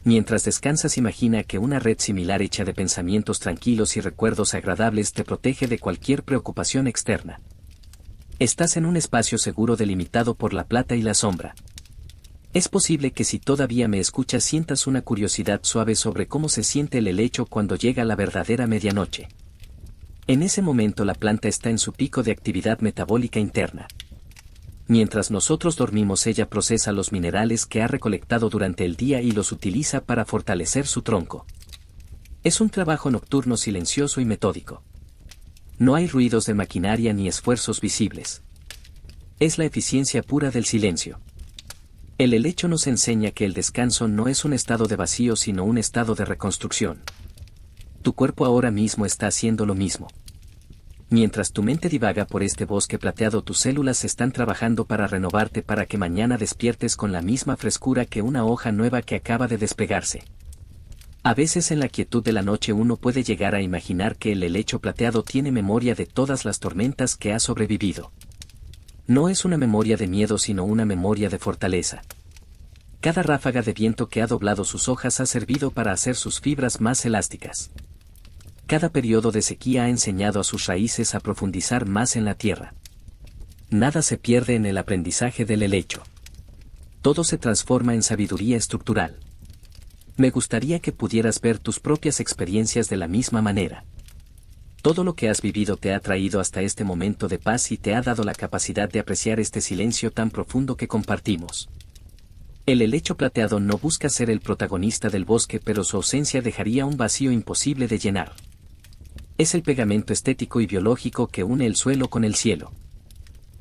Mientras descansas, imagina que una red similar hecha de pensamientos tranquilos y recuerdos agradables te protege de cualquier preocupación externa. Estás en un espacio seguro delimitado por la plata y la sombra. Es posible que si todavía me escuchas sientas una curiosidad suave sobre cómo se siente el helecho cuando llega la verdadera medianoche. En ese momento la planta está en su pico de actividad metabólica interna. Mientras nosotros dormimos, ella procesa los minerales que ha recolectado durante el día y los utiliza para fortalecer su tronco. Es un trabajo nocturno silencioso y metódico. No hay ruidos de maquinaria ni esfuerzos visibles. Es la eficiencia pura del silencio. El helecho nos enseña que el descanso no es un estado de vacío sino un estado de reconstrucción. Tu cuerpo ahora mismo está haciendo lo mismo. Mientras tu mente divaga por este bosque plateado, tus células están trabajando para renovarte para que mañana despiertes con la misma frescura que una hoja nueva que acaba de despegarse. A veces en la quietud de la noche uno puede llegar a imaginar que el helecho plateado tiene memoria de todas las tormentas que ha sobrevivido. No es una memoria de miedo sino una memoria de fortaleza. Cada ráfaga de viento que ha doblado sus hojas ha servido para hacer sus fibras más elásticas. Cada periodo de sequía ha enseñado a sus raíces a profundizar más en la tierra. Nada se pierde en el aprendizaje del helecho. Todo se transforma en sabiduría estructural. Me gustaría que pudieras ver tus propias experiencias de la misma manera. Todo lo que has vivido te ha traído hasta este momento de paz y te ha dado la capacidad de apreciar este silencio tan profundo que compartimos. El helecho plateado no busca ser el protagonista del bosque, pero su ausencia dejaría un vacío imposible de llenar. Es el pegamento estético y biológico que une el suelo con el cielo.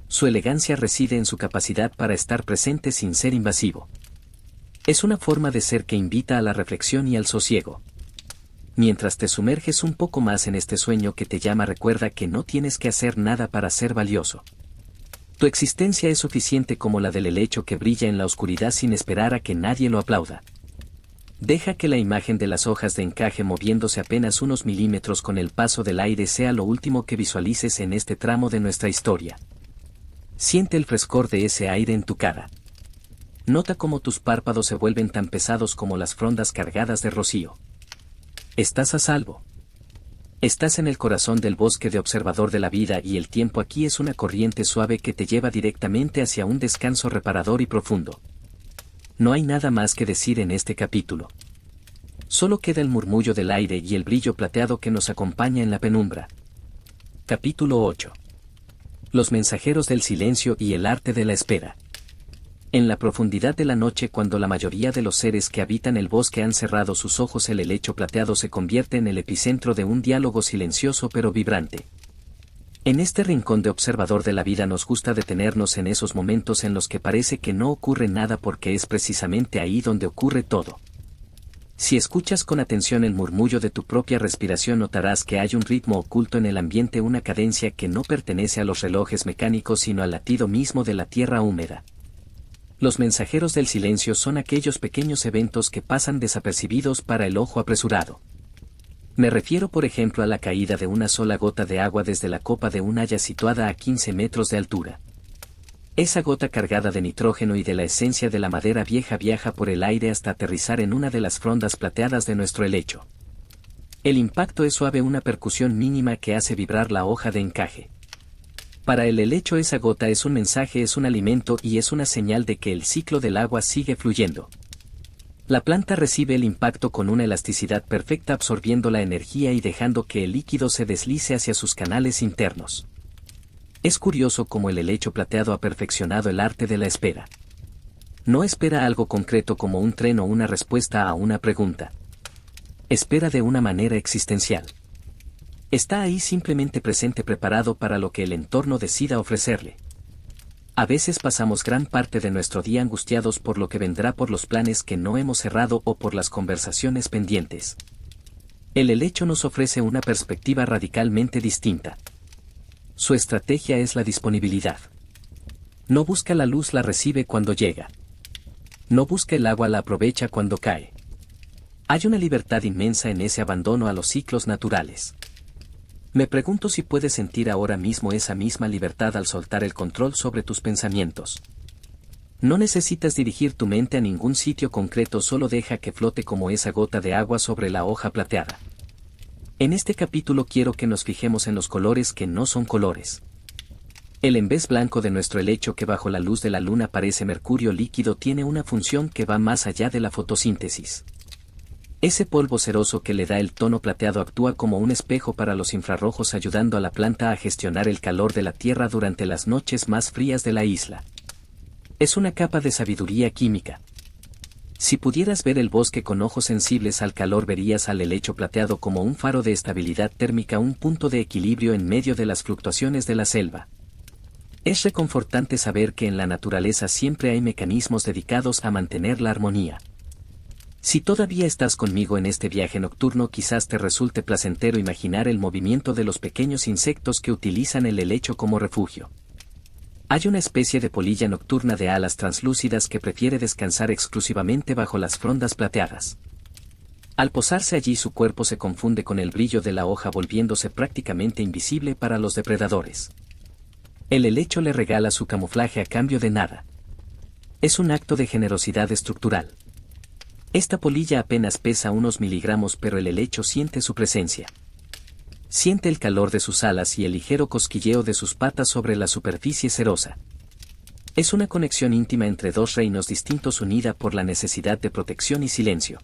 Su elegancia reside en su capacidad para estar presente sin ser invasivo. Es una forma de ser que invita a la reflexión y al sosiego. Mientras te sumerges un poco más en este sueño que te llama, recuerda que no tienes que hacer nada para ser valioso. Tu existencia es suficiente como la del helecho que brilla en la oscuridad sin esperar a que nadie lo aplauda. Deja que la imagen de las hojas de encaje moviéndose apenas unos milímetros con el paso del aire sea lo último que visualices en este tramo de nuestra historia. Siente el frescor de ese aire en tu cara. Nota cómo tus párpados se vuelven tan pesados como las frondas cargadas de rocío. Estás a salvo. Estás en el corazón del bosque de observador de la vida y el tiempo aquí es una corriente suave que te lleva directamente hacia un descanso reparador y profundo. No hay nada más que decir en este capítulo. Solo queda el murmullo del aire y el brillo plateado que nos acompaña en la penumbra. Capítulo 8. Los mensajeros del silencio y el arte de la espera. En la profundidad de la noche, cuando la mayoría de los seres que habitan el bosque han cerrado sus ojos, el helecho plateado se convierte en el epicentro de un diálogo silencioso pero vibrante. En este rincón de observador de la vida nos gusta detenernos en esos momentos en los que parece que no ocurre nada, porque es precisamente ahí donde ocurre todo. Si escuchas con atención el murmullo de tu propia respiración, notarás que hay un ritmo oculto en el ambiente, una cadencia que no pertenece a los relojes mecánicos sino al latido mismo de la tierra húmeda. Los mensajeros del silencio son aquellos pequeños eventos que pasan desapercibidos para el ojo apresurado. Me refiero, por ejemplo, a la caída de una sola gota de agua desde la copa de un haya situada a 15 metros de altura. Esa gota cargada de nitrógeno y de la esencia de la madera vieja viaja por el aire hasta aterrizar en una de las frondas plateadas de nuestro helecho. El impacto es suave, una percusión mínima que hace vibrar la hoja de encaje. Para el helecho esa gota es un mensaje, es un alimento y es una señal de que el ciclo del agua sigue fluyendo. La planta recibe el impacto con una elasticidad perfecta, absorbiendo la energía y dejando que el líquido se deslice hacia sus canales internos. Es curioso cómo el helecho plateado ha perfeccionado el arte de la espera. No espera algo concreto como un tren o una respuesta a una pregunta. Espera de una manera existencial. Está ahí simplemente presente, preparado para lo que el entorno decida ofrecerle. A veces pasamos gran parte de nuestro día angustiados por lo que vendrá, por los planes que no hemos cerrado o por las conversaciones pendientes. El helecho nos ofrece una perspectiva radicalmente distinta. Su estrategia es la disponibilidad. No busca la luz, la recibe cuando llega. No busca el agua, la aprovecha cuando cae. Hay una libertad inmensa en ese abandono a los ciclos naturales. Me pregunto si puedes sentir ahora mismo esa misma libertad al soltar el control sobre tus pensamientos. No necesitas dirigir tu mente a ningún sitio concreto, solo deja que flote como esa gota de agua sobre la hoja plateada. En este capítulo quiero que nos fijemos en los colores que no son colores. El envés blanco de nuestro helecho, que bajo la luz de la luna parece mercurio líquido, tiene una función que va más allá de la fotosíntesis. Ese polvo ceroso que le da el tono plateado actúa como un espejo para los infrarrojos, ayudando a la planta a gestionar el calor de la tierra durante las noches más frías de la isla. Es una capa de sabiduría química. Si pudieras ver el bosque con ojos sensibles al calor, verías al helecho plateado como un faro de estabilidad térmica, un punto de equilibrio en medio de las fluctuaciones de la selva. Es reconfortante saber que en la naturaleza siempre hay mecanismos dedicados a mantener la armonía. Si todavía estás conmigo en este viaje nocturno, quizás te resulte placentero imaginar el movimiento de los pequeños insectos que utilizan el helecho como refugio. Hay una especie de polilla nocturna de alas translúcidas que prefiere descansar exclusivamente bajo las frondas plateadas. Al posarse allí, su cuerpo se confunde con el brillo de la hoja, volviéndose prácticamente invisible para los depredadores. El helecho le regala su camuflaje a cambio de nada. Es un acto de generosidad estructural. Esta polilla apenas pesa unos miligramos, pero el helecho siente su presencia. Siente el calor de sus alas y el ligero cosquilleo de sus patas sobre la superficie cerosa. Es una conexión íntima entre dos reinos distintos, unida por la necesidad de protección y silencio.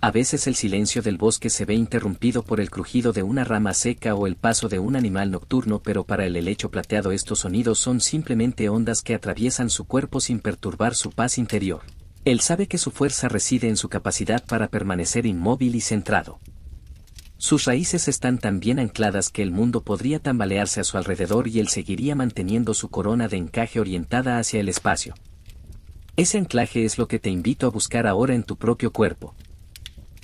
A veces el silencio del bosque se ve interrumpido por el crujido de una rama seca o el paso de un animal nocturno, pero para el helecho plateado estos sonidos son simplemente ondas que atraviesan su cuerpo sin perturbar su paz interior. Él sabe que su fuerza reside en su capacidad para permanecer inmóvil y centrado. Sus raíces están tan bien ancladas que el mundo podría tambalearse a su alrededor y él seguiría manteniendo su corona de encaje orientada hacia el espacio. Ese anclaje es lo que te invito a buscar ahora en tu propio cuerpo.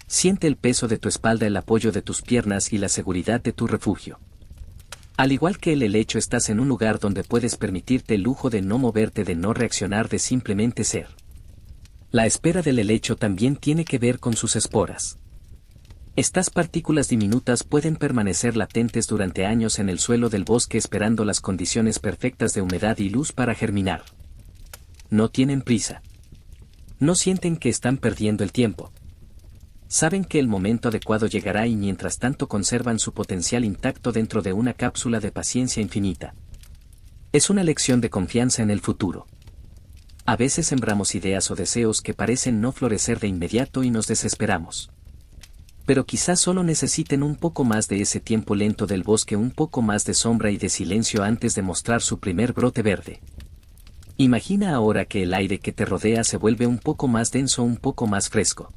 Siente el peso de tu espalda, el apoyo de tus piernas y la seguridad de tu refugio. Al igual que el helecho, estás en un lugar donde puedes permitirte el lujo de no moverte, de no reaccionar, de simplemente ser. La espera del helecho también tiene que ver con sus esporas. Estas partículas diminutas pueden permanecer latentes durante años en el suelo del bosque, esperando las condiciones perfectas de humedad y luz para germinar. No tienen prisa. No sienten que están perdiendo el tiempo. Saben que el momento adecuado llegará y mientras tanto conservan su potencial intacto dentro de una cápsula de paciencia infinita. Es una lección de confianza en el futuro. A veces sembramos ideas o deseos que parecen no florecer de inmediato y nos desesperamos. Pero quizás solo necesiten un poco más de ese tiempo lento del bosque, un poco más de sombra y de silencio antes de mostrar su primer brote verde. Imagina ahora que el aire que te rodea se vuelve un poco más denso, un poco más fresco.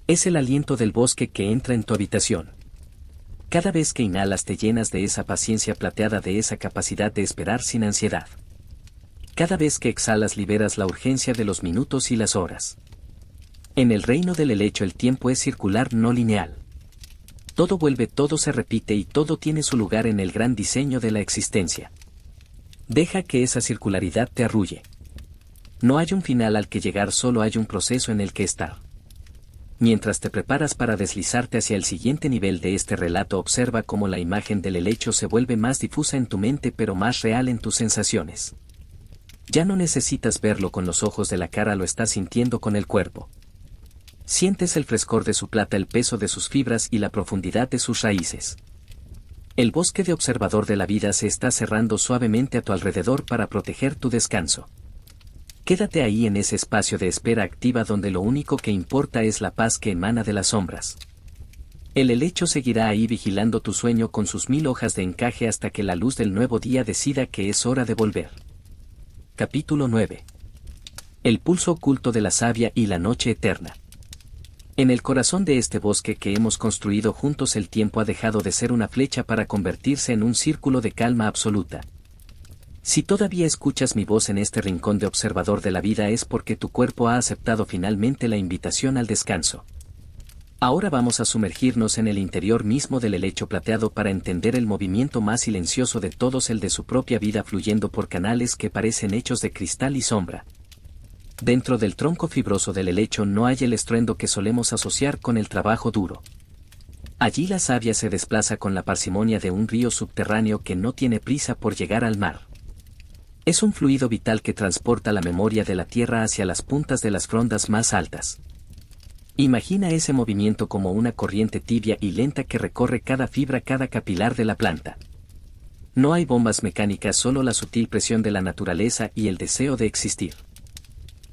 Es el aliento del bosque que entra en tu habitación. Cada vez que inhalas te llenas de esa paciencia plateada, de esa capacidad de esperar sin ansiedad. Cada vez que exhalas liberas la urgencia de los minutos y las horas. En el reino del helecho el tiempo es circular, no lineal. Todo vuelve, todo se repite y todo tiene su lugar en el gran diseño de la existencia. Deja que esa circularidad te arrulle. No hay un final al que llegar, solo hay un proceso en el que estar. Mientras te preparas para deslizarte hacia el siguiente nivel de este relato, observa cómo la imagen del helecho se vuelve más difusa en tu mente, pero más real en tus sensaciones. Ya no necesitas verlo con los ojos de la cara, lo estás sintiendo con el cuerpo. Sientes el frescor de su plata, el peso de sus fibras y la profundidad de sus raíces. El bosque de observador de la vida se está cerrando suavemente a tu alrededor para proteger tu descanso. Quédate ahí en ese espacio de espera activa donde lo único que importa es la paz que emana de las sombras. El helecho seguirá ahí vigilando tu sueño con sus 1000 hojas de encaje hasta que la luz del nuevo día decida que es hora de volver. Capítulo 9. El pulso oculto de la savia y la noche eterna. En el corazón de este bosque que hemos construido juntos, el tiempo ha dejado de ser una flecha para convertirse en un círculo de calma absoluta. Si todavía escuchas mi voz en este rincón de observador de la vida, es porque tu cuerpo ha aceptado finalmente la invitación al descanso. Ahora vamos a sumergirnos en el interior mismo del helecho plateado para entender el movimiento más silencioso de todos, el de su propia vida fluyendo por canales que parecen hechos de cristal y sombra. Dentro del tronco fibroso del helecho no hay el estruendo que solemos asociar con el trabajo duro. Allí la savia se desplaza con la parsimonia de un río subterráneo que no tiene prisa por llegar al mar. Es un fluido vital que transporta la memoria de la tierra hacia las puntas de las frondas más altas. Imagina ese movimiento como una corriente tibia y lenta que recorre cada fibra, cada capilar de la planta. No hay bombas mecánicas, solo la sutil presión de la naturaleza y el deseo de existir.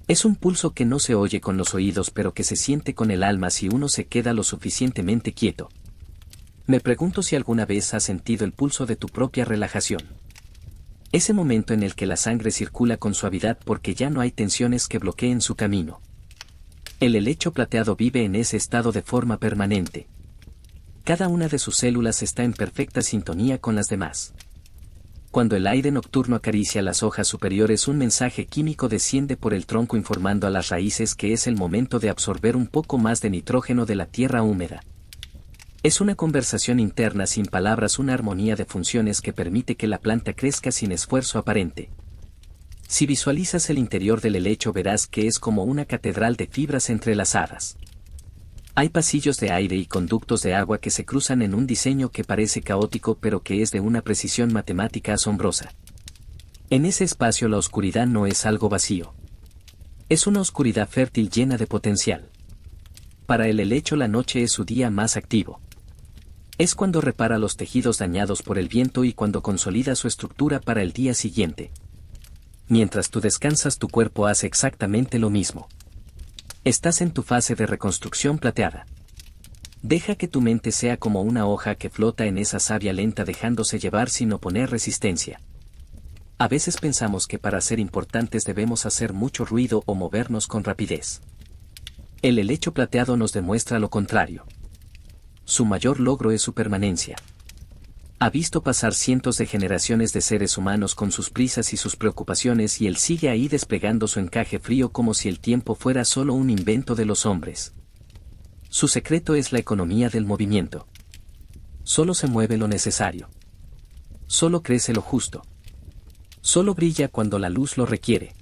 Es un pulso que no se oye con los oídos, pero que se siente con el alma si uno se queda lo suficientemente quieto. Me pregunto si alguna vez has sentido el pulso de tu propia relajación. Ese momento en el que la sangre circula con suavidad porque ya no hay tensiones que bloqueen su camino. El helecho plateado vive en ese estado de forma permanente. Cada una de sus células está en perfecta sintonía con las demás. Cuando el aire nocturno acaricia las hojas superiores, un mensaje químico desciende por el tronco informando a las raíces que es el momento de absorber un poco más de nitrógeno de la tierra húmeda. Es una conversación interna sin palabras, una armonía de funciones que permite que la planta crezca sin esfuerzo aparente. Si visualizas el interior del helecho verás que es como una catedral de fibras entrelazadas. Hay pasillos de aire y conductos de agua que se cruzan en un diseño que parece caótico pero que es de una precisión matemática asombrosa. En ese espacio la oscuridad no es algo vacío. Es una oscuridad fértil llena de potencial. Para el helecho la noche es su día más activo. Es cuando repara los tejidos dañados por el viento y cuando consolida su estructura para el día siguiente. Mientras tú descansas, tu cuerpo hace exactamente lo mismo. Estás en tu fase de reconstrucción plateada. Deja que tu mente sea como una hoja que flota en esa savia lenta dejándose llevar sin oponer resistencia. A veces pensamos que para ser importantes debemos hacer mucho ruido o movernos con rapidez. El helecho plateado nos demuestra lo contrario. Su mayor logro es su permanencia. Ha visto pasar cientos de generaciones de seres humanos con sus prisas y sus preocupaciones y él sigue ahí desplegando su encaje frío como si el tiempo fuera solo un invento de los hombres. Su secreto es la economía del movimiento. Solo se mueve lo necesario. Solo crece lo justo. Solo brilla cuando la luz lo requiere.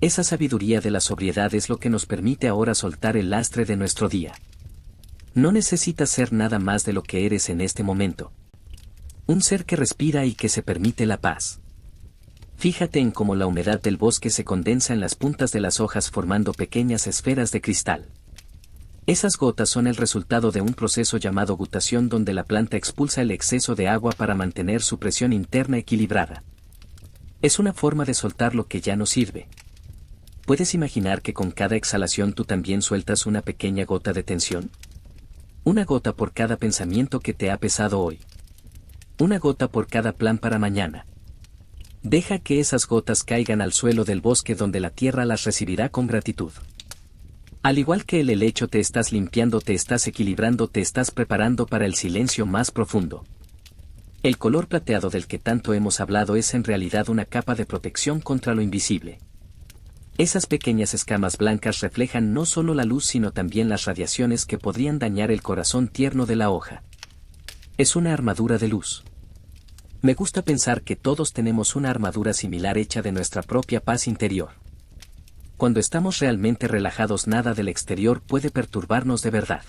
Esa sabiduría de la sobriedad es lo que nos permite ahora soltar el lastre de nuestro día. No necesitas ser nada más de lo que eres en este momento. Un ser que respira y que se permite la paz. Fíjate en cómo la humedad del bosque se condensa en las puntas de las hojas formando pequeñas esferas de cristal. Esas gotas son el resultado de un proceso llamado gutación donde la planta expulsa el exceso de agua para mantener su presión interna equilibrada. Es una forma de soltar lo que ya no sirve. ¿Puedes imaginar que con cada exhalación tú también sueltas una pequeña gota de tensión? Una gota por cada pensamiento que te ha pesado hoy. Una gota por cada plan para mañana. Deja que esas gotas caigan al suelo del bosque donde la tierra las recibirá con gratitud. Al igual que el helecho te estás limpiando, te estás equilibrando, te estás preparando para el silencio más profundo. El color plateado del que tanto hemos hablado es en realidad una capa de protección contra lo invisible. Esas pequeñas escamas blancas reflejan no solo la luz sino también las radiaciones que podrían dañar el corazón tierno de la hoja. Es una armadura de luz. Me gusta pensar que todos tenemos una armadura similar hecha de nuestra propia paz interior. Cuando estamos realmente relajados, nada del exterior puede perturbarnos de verdad.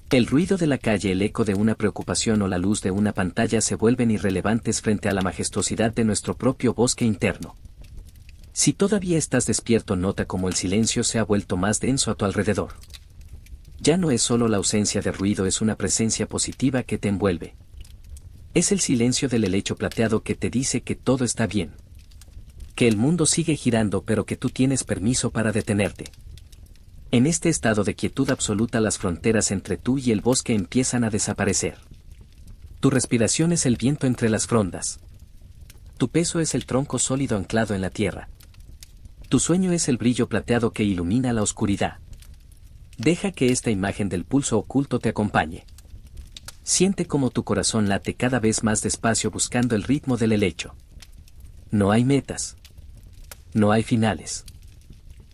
El ruido de la calle, el eco de una preocupación o la luz de una pantalla se vuelven irrelevantes frente a la majestuosidad de nuestro propio bosque interno. Si todavía estás despierto, nota cómo el silencio se ha vuelto más denso a tu alrededor. Ya no es solo la ausencia de ruido, es una presencia positiva que te envuelve. Es el silencio del helecho plateado que te dice que todo está bien. Que el mundo sigue girando pero que tú tienes permiso para detenerte. En este estado de quietud absoluta las fronteras entre tú y el bosque empiezan a desaparecer. Tu respiración es el viento entre las frondas. Tu peso es el tronco sólido anclado en la tierra. Tu sueño es el brillo plateado que ilumina la oscuridad. Deja que esta imagen del pulso oculto te acompañe. Siente cómo tu corazón late cada vez más despacio buscando el ritmo del helecho. No hay metas. No hay finales.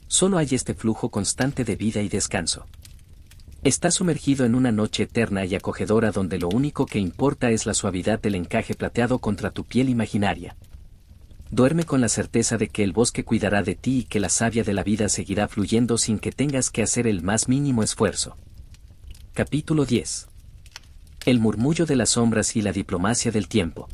Solo hay este flujo constante de vida y descanso. Estás sumergido en una noche eterna y acogedora donde lo único que importa es la suavidad del encaje plateado contra tu piel imaginaria. Duerme con la certeza de que el bosque cuidará de ti y que la savia de la vida seguirá fluyendo sin que tengas que hacer el más mínimo esfuerzo. Capítulo 10. El murmullo de las sombras y la diplomacia del tiempo.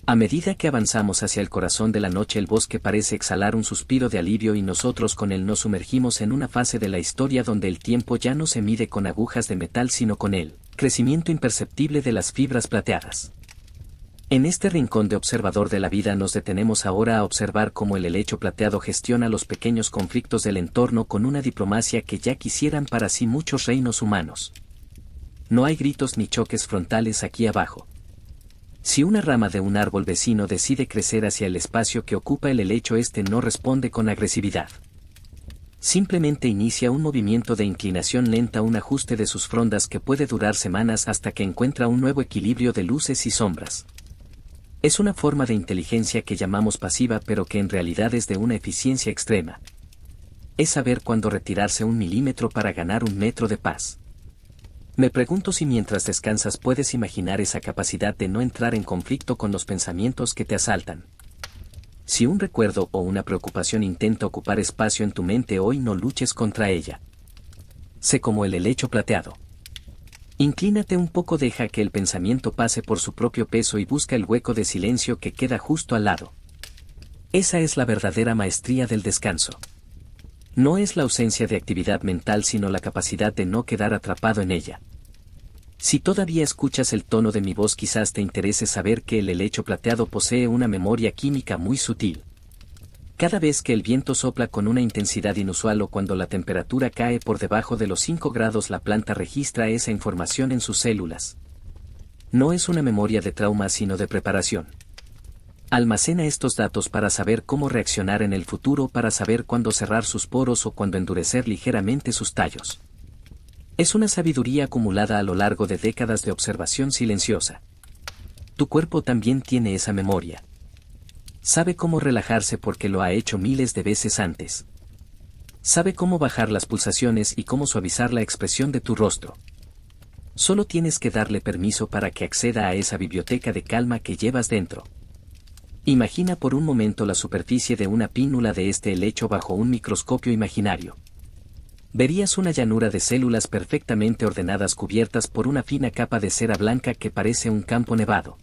A medida que avanzamos hacia el corazón de la noche, el bosque parece exhalar un suspiro de alivio y nosotros con él nos sumergimos en una fase de la historia donde el tiempo ya no se mide con agujas de metal sino con el crecimiento imperceptible de las fibras plateadas. En este rincón de observador de la vida nos detenemos ahora a observar cómo el helecho plateado gestiona los pequeños conflictos del entorno con una diplomacia que ya quisieran para sí muchos reinos humanos. No hay gritos ni choques frontales aquí abajo. Si una rama de un árbol vecino decide crecer hacia el espacio que ocupa el helecho, este no responde con agresividad. Simplemente inicia un movimiento de inclinación lenta, un ajuste de sus frondas que puede durar semanas hasta que encuentra un nuevo equilibrio de luces y sombras. Es una forma de inteligencia que llamamos pasiva, pero que en realidad es de una eficiencia extrema. Es saber cuándo retirarse 1 milímetro para ganar 1 metro de paz. Me pregunto si mientras descansas puedes imaginar esa capacidad de no entrar en conflicto con los pensamientos que te asaltan. Si un recuerdo o una preocupación intenta ocupar espacio en tu mente hoy, no luches contra ella. Sé como el helecho plateado. Inclínate un poco, deja que el pensamiento pase por su propio peso y busca el hueco de silencio que queda justo al lado. Esa es la verdadera maestría del descanso. No es la ausencia de actividad mental sino la capacidad de no quedar atrapado en ella. Si todavía escuchas el tono de mi voz, quizás te interese saber que el helecho plateado posee una memoria química muy sutil. Cada vez que el viento sopla con una intensidad inusual o cuando la temperatura cae por debajo de los 5 grados, la planta registra esa información en sus células. No es una memoria de trauma sino de preparación. Almacena estos datos para saber cómo reaccionar en el futuro, para saber cuándo cerrar sus poros o cuándo endurecer ligeramente sus tallos. Es una sabiduría acumulada a lo largo de décadas de observación silenciosa. Tu cuerpo también tiene esa memoria. Sabe cómo relajarse porque lo ha hecho miles de veces antes. Sabe cómo bajar las pulsaciones y cómo suavizar la expresión de tu rostro. Solo tienes que darle permiso para que acceda a esa biblioteca de calma que llevas dentro. Imagina por un momento la superficie de una pínula de este helecho bajo un microscopio imaginario. Verías una llanura de células perfectamente ordenadas cubiertas por una fina capa de cera blanca que parece un campo nevado.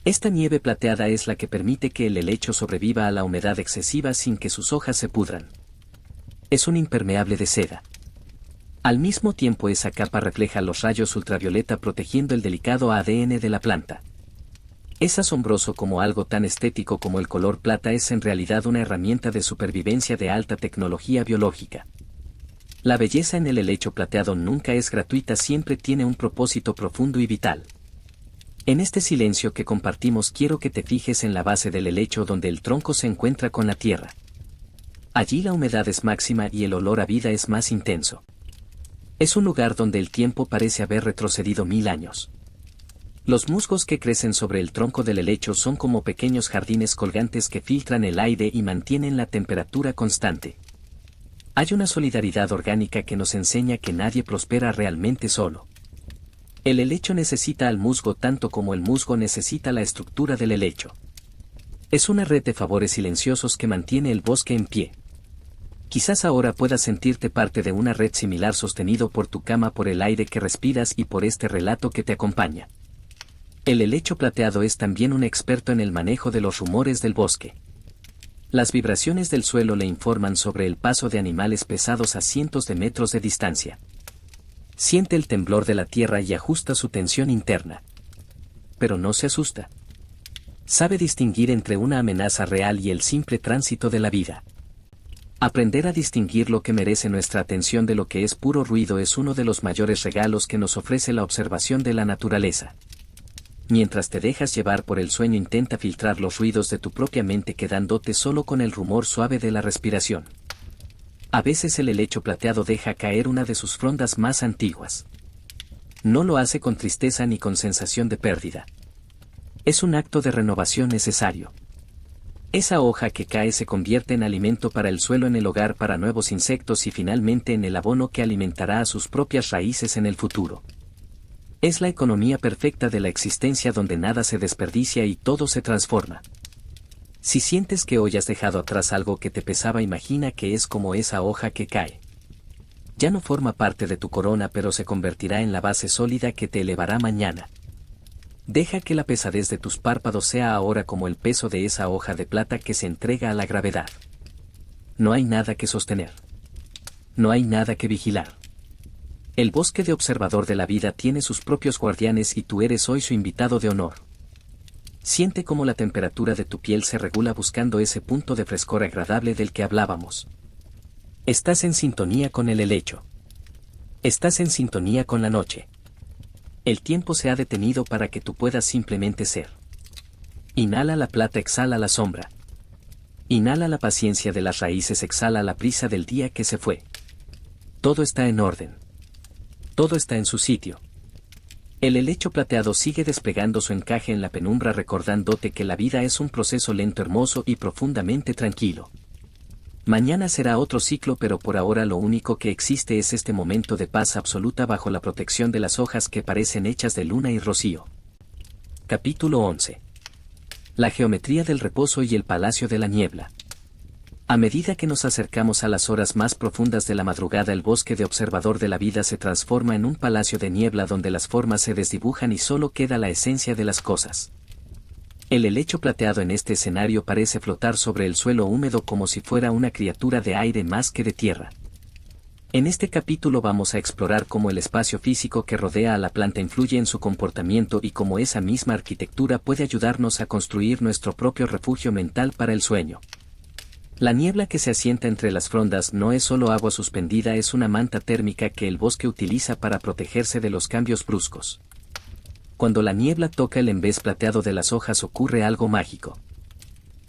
Esta nieve plateada es la que permite que el helecho sobreviva a la humedad excesiva sin que sus hojas se pudran. Es un impermeable de seda. Al mismo tiempo, esa capa refleja los rayos ultravioleta protegiendo el delicado ADN de la planta. Es asombroso cómo algo tan estético como el color plata es en realidad una herramienta de supervivencia de alta tecnología biológica. La belleza en el helecho plateado nunca es gratuita, siempre tiene un propósito profundo y vital. En este silencio que compartimos quiero que te fijes en la base del helecho donde el tronco se encuentra con la tierra. Allí la humedad es máxima y el olor a vida es más intenso. Es un lugar donde el tiempo parece haber retrocedido 1000 años. Los musgos que crecen sobre el tronco del helecho son como pequeños jardines colgantes que filtran el aire y mantienen la temperatura constante. Hay una solidaridad orgánica que nos enseña que nadie prospera realmente solo. El helecho necesita al musgo tanto como el musgo necesita la estructura del helecho. Es una red de favores silenciosos que mantiene el bosque en pie. Quizás ahora puedas sentirte parte de una red similar, sostenido por tu cama, por el aire que respiras y por este relato que te acompaña. El helecho plateado es también un experto en el manejo de los rumores del bosque. Las vibraciones del suelo le informan sobre el paso de animales pesados a cientos de metros de distancia. Siente el temblor de la tierra y ajusta su tensión interna. Pero no se asusta. Sabe distinguir entre una amenaza real y el simple tránsito de la vida. Aprender a distinguir lo que merece nuestra atención de lo que es puro ruido es uno de los mayores regalos que nos ofrece la observación de la naturaleza. Mientras te dejas llevar por el sueño, intenta filtrar los ruidos de tu propia mente, quedándote solo con el rumor suave de la respiración. A veces el helecho plateado deja caer una de sus frondas más antiguas. No lo hace con tristeza ni con sensación de pérdida. Es un acto de renovación necesario. Esa hoja que cae se convierte en alimento para el suelo, en el hogar para nuevos insectos y finalmente en el abono que alimentará a sus propias raíces en el futuro. Es la economía perfecta de la existencia, donde nada se desperdicia y todo se transforma. Si sientes que hoy has dejado atrás algo que te pesaba, imagina que es como esa hoja que cae. Ya no forma parte de tu corona, pero se convertirá en la base sólida que te elevará mañana. Deja que la pesadez de tus párpados sea ahora como el peso de esa hoja de plata que se entrega a la gravedad. No hay nada que sostener. No hay nada que vigilar. El bosque de observador de la vida tiene sus propios guardianes y tú eres hoy su invitado de honor. Siente cómo la temperatura de tu piel se regula buscando ese punto de frescor agradable del que hablábamos. Estás en sintonía con el helecho. Estás en sintonía con la noche. El tiempo se ha detenido para que tú puedas simplemente ser. Inhala la plata, exhala la sombra. Inhala la paciencia de las raíces, exhala la prisa del día que se fue. Todo está en orden. Todo está en su sitio. El helecho plateado sigue desplegando su encaje en la penumbra, recordándote que la vida es un proceso lento, hermoso y profundamente tranquilo. Mañana será otro ciclo, pero por ahora lo único que existe es este momento de paz absoluta bajo la protección de las hojas que parecen hechas de luna y rocío. Capítulo 11. La geometría del reposo y el palacio de la niebla. A medida que nos acercamos a las horas más profundas de la madrugada, el bosque de observador de la vida se transforma en un palacio de niebla donde las formas se desdibujan y solo queda la esencia de las cosas. El helecho plateado en este escenario parece flotar sobre el suelo húmedo como si fuera una criatura de aire más que de tierra. En este capítulo vamos a explorar cómo el espacio físico que rodea a la planta influye en su comportamiento y cómo esa misma arquitectura puede ayudarnos a construir nuestro propio refugio mental para el sueño. La niebla que se asienta entre las frondas no es solo agua suspendida, es una manta térmica que el bosque utiliza para protegerse de los cambios bruscos. Cuando la niebla toca el envés plateado de las hojas ocurre algo mágico.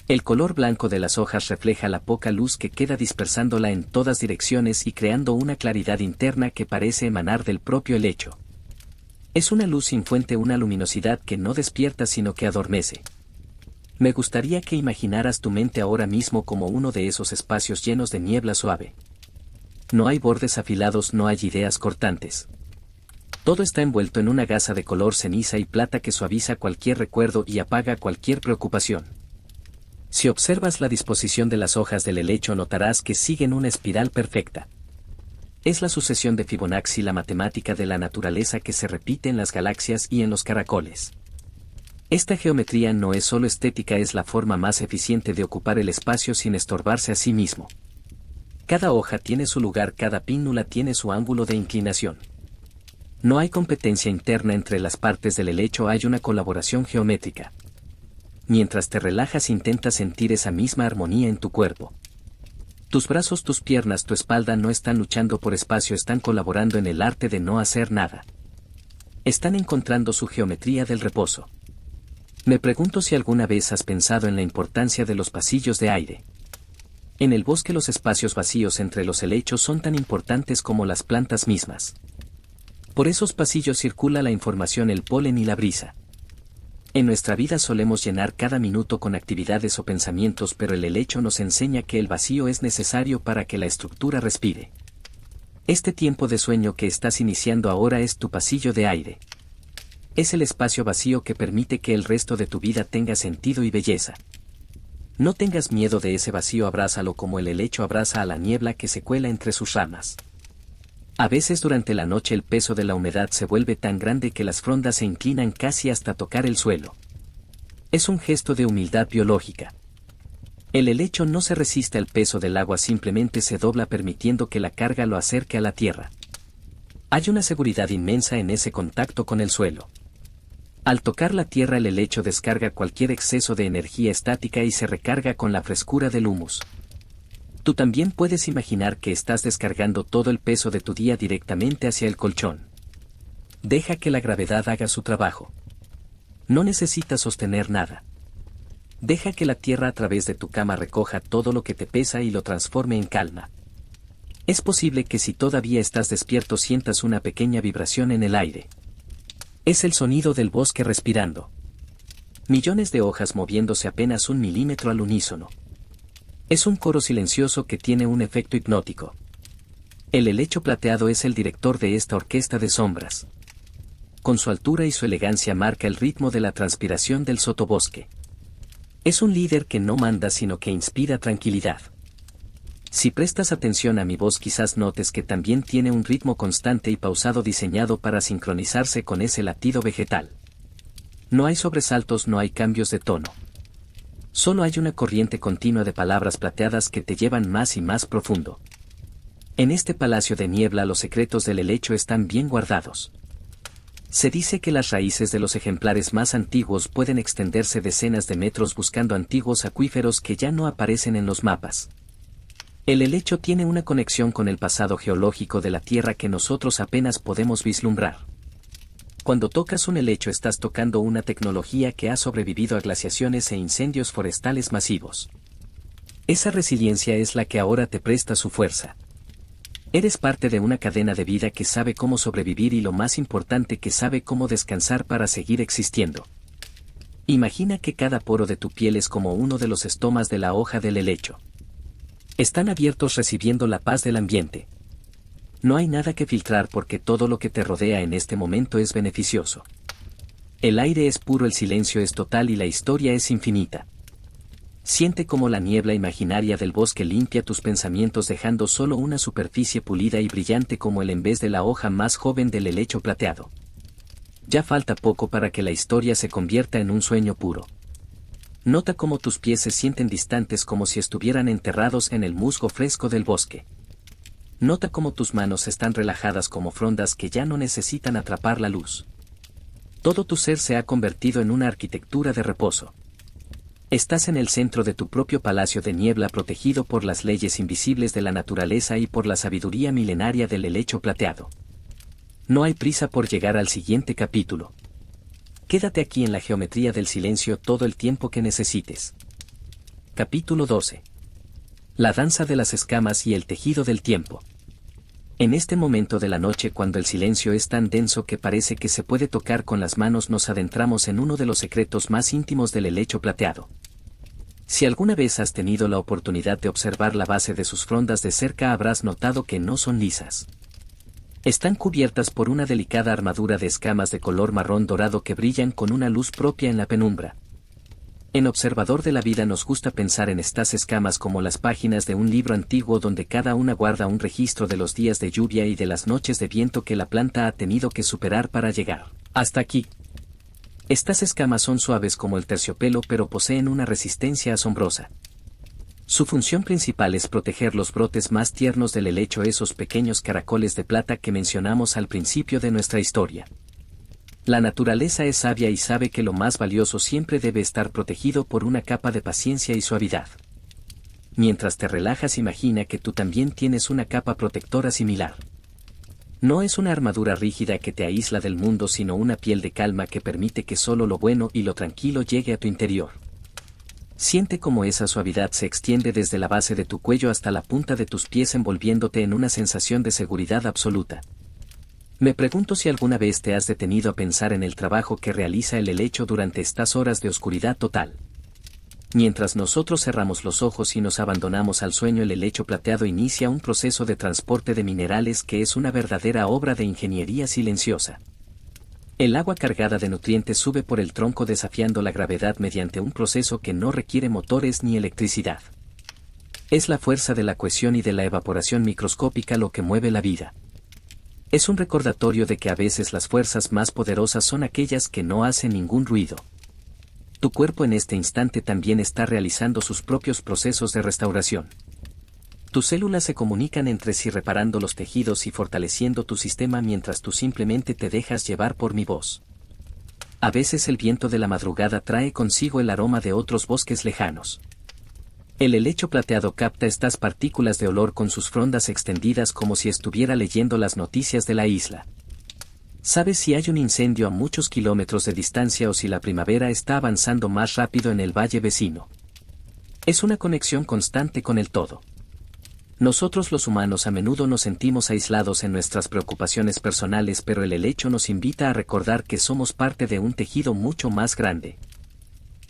El color blanco de las hojas refleja la poca luz que queda, dispersándola en todas direcciones y creando una claridad interna que parece emanar del propio helecho. Es una luz sin fuente, una luminosidad que no despierta sino que adormece. Me gustaría que imaginaras tu mente ahora mismo como uno de esos espacios llenos de niebla suave. No hay bordes afilados, no hay ideas cortantes. Todo está envuelto en una gasa de color ceniza y plata que suaviza cualquier recuerdo y apaga cualquier preocupación. Si observas la disposición de las hojas del helecho, notarás que siguen una espiral perfecta. Es la sucesión de Fibonacci, la matemática de la naturaleza que se repite en las galaxias y en los caracoles. Esta geometría no es solo estética, es la forma más eficiente de ocupar el espacio sin estorbarse a sí mismo. Cada hoja tiene su lugar, cada pínula tiene su ángulo de inclinación. No hay competencia interna entre las partes del helecho, hay una colaboración geométrica. Mientras te relajas, intentas sentir esa misma armonía en tu cuerpo. Tus brazos, tus piernas, tu espalda no están luchando por espacio, están colaborando en el arte de no hacer nada. Están encontrando su geometría del reposo. Me pregunto si alguna vez has pensado en la importancia de los pasillos de aire. En el bosque los espacios vacíos entre los helechos son tan importantes como las plantas mismas. Por esos pasillos circula la información, el polen y la brisa. En nuestra vida solemos llenar cada minuto con actividades o pensamientos, pero el helecho nos enseña que el vacío es necesario para que la estructura respire. Este tiempo de sueño que estás iniciando ahora es tu pasillo de aire. Es el espacio vacío que permite que el resto de tu vida tenga sentido y belleza. No tengas miedo de ese vacío, abrázalo como el helecho abraza a la niebla que se cuela entre sus ramas. A veces durante la noche el peso de la humedad se vuelve tan grande que las frondas se inclinan casi hasta tocar el suelo. Es un gesto de humildad biológica. El helecho no se resiste al peso del agua, simplemente se dobla permitiendo que la carga lo acerque a la tierra. Hay una seguridad inmensa en ese contacto con el suelo. Al tocar la tierra, el helecho descarga cualquier exceso de energía estática y se recarga con la frescura del humus. Tú también puedes imaginar que estás descargando todo el peso de tu día directamente hacia el colchón. Deja que la gravedad haga su trabajo. No necesitas sostener nada. Deja que la tierra a través de tu cama recoja todo lo que te pesa y lo transforme en calma. Es posible que si todavía estás despierto sientas una pequeña vibración en el aire. Es el sonido del bosque respirando. Millones de hojas moviéndose apenas 1 milímetro al unísono. Es un coro silencioso que tiene un efecto hipnótico. El helecho plateado es el director de esta orquesta de sombras. Con su altura y su elegancia marca el ritmo de la transpiración del sotobosque. Es un líder que no manda sino que inspira tranquilidad. Si prestas atención a mi voz quizás notes que también tiene un ritmo constante y pausado diseñado para sincronizarse con ese latido vegetal. No hay sobresaltos, no hay cambios de tono. Solo hay una corriente continua de palabras plateadas que te llevan más y más profundo. En este palacio de niebla los secretos del helecho están bien guardados. Se dice que las raíces de los ejemplares más antiguos pueden extenderse decenas de metros buscando antiguos acuíferos que ya no aparecen en los mapas. El helecho tiene una conexión con el pasado geológico de la Tierra que nosotros apenas podemos vislumbrar. Cuando tocas un helecho estás tocando una tecnología que ha sobrevivido a glaciaciones e incendios forestales masivos. Esa resiliencia es la que ahora te presta su fuerza. Eres parte de una cadena de vida que sabe cómo sobrevivir y lo más importante que sabe cómo descansar para seguir existiendo. Imagina que cada poro de tu piel es como uno de los estomas de la hoja del helecho. Están abiertos recibiendo la paz del ambiente. No hay nada que filtrar porque todo lo que te rodea en este momento es beneficioso. El aire es puro, el silencio es total y la historia es infinita. Siente cómo la niebla imaginaria del bosque limpia tus pensamientos dejando solo una superficie pulida y brillante como el en vez de la hoja más joven del helecho plateado. Ya falta poco para que la historia se convierta en un sueño puro. Nota cómo tus pies se sienten distantes como si estuvieran enterrados en el musgo fresco del bosque. Nota cómo tus manos están relajadas como frondas que ya no necesitan atrapar la luz. Todo tu ser se ha convertido en una arquitectura de reposo. Estás en el centro de tu propio palacio de niebla protegido por las leyes invisibles de la naturaleza y por la sabiduría milenaria del helecho plateado. No hay prisa por llegar al siguiente capítulo. Quédate aquí en la geometría del silencio todo el tiempo que necesites. Capítulo 12. La danza de las escamas y el tejido del tiempo. En este momento de la noche cuando el silencio es tan denso que parece que se puede tocar con las manos nos adentramos en uno de los secretos más íntimos del helecho plateado. Si alguna vez has tenido la oportunidad de observar la base de sus frondas de cerca habrás notado que no son lisas. Están cubiertas por una delicada armadura de escamas de color marrón dorado que brillan con una luz propia en la penumbra. En Observador de la Vida nos gusta pensar en estas escamas como las páginas de un libro antiguo donde cada una guarda un registro de los días de lluvia y de las noches de viento que la planta ha tenido que superar para llegar hasta aquí. Estas escamas son suaves como el terciopelo pero poseen una resistencia asombrosa. Su función principal es proteger los brotes más tiernos del helecho, esos pequeños caracoles de plata que mencionamos al principio de nuestra historia. La naturaleza es sabia y sabe que lo más valioso siempre debe estar protegido por una capa de paciencia y suavidad. Mientras te relajas, imagina que tú también tienes una capa protectora similar. No es una armadura rígida que te aísla del mundo, sino una piel de calma que permite que solo lo bueno y lo tranquilo llegue a tu interior. Siente cómo esa suavidad se extiende desde la base de tu cuello hasta la punta de tus pies envolviéndote en una sensación de seguridad absoluta. Me pregunto si alguna vez te has detenido a pensar en el trabajo que realiza el helecho durante estas horas de oscuridad total. Mientras nosotros cerramos los ojos y nos abandonamos al sueño, el helecho plateado inicia un proceso de transporte de minerales que es una verdadera obra de ingeniería silenciosa. El agua cargada de nutrientes sube por el tronco desafiando la gravedad mediante un proceso que no requiere motores ni electricidad. Es la fuerza de la cohesión y de la evaporación microscópica lo que mueve la vida. Es un recordatorio de que a veces las fuerzas más poderosas son aquellas que no hacen ningún ruido. Tu cuerpo en este instante también está realizando sus propios procesos de restauración. Tus células se comunican entre sí reparando los tejidos y fortaleciendo tu sistema mientras tú simplemente te dejas llevar por mi voz. A veces el viento de la madrugada trae consigo el aroma de otros bosques lejanos. El helecho plateado capta estas partículas de olor con sus frondas extendidas como si estuviera leyendo las noticias de la isla. ¿Sabes si hay un incendio a muchos kilómetros de distancia o si la primavera está avanzando más rápido en el valle vecino? Es una conexión constante con el todo. Nosotros los humanos a menudo nos sentimos aislados en nuestras preocupaciones personales, pero el helecho nos invita a recordar que somos parte de un tejido mucho más grande.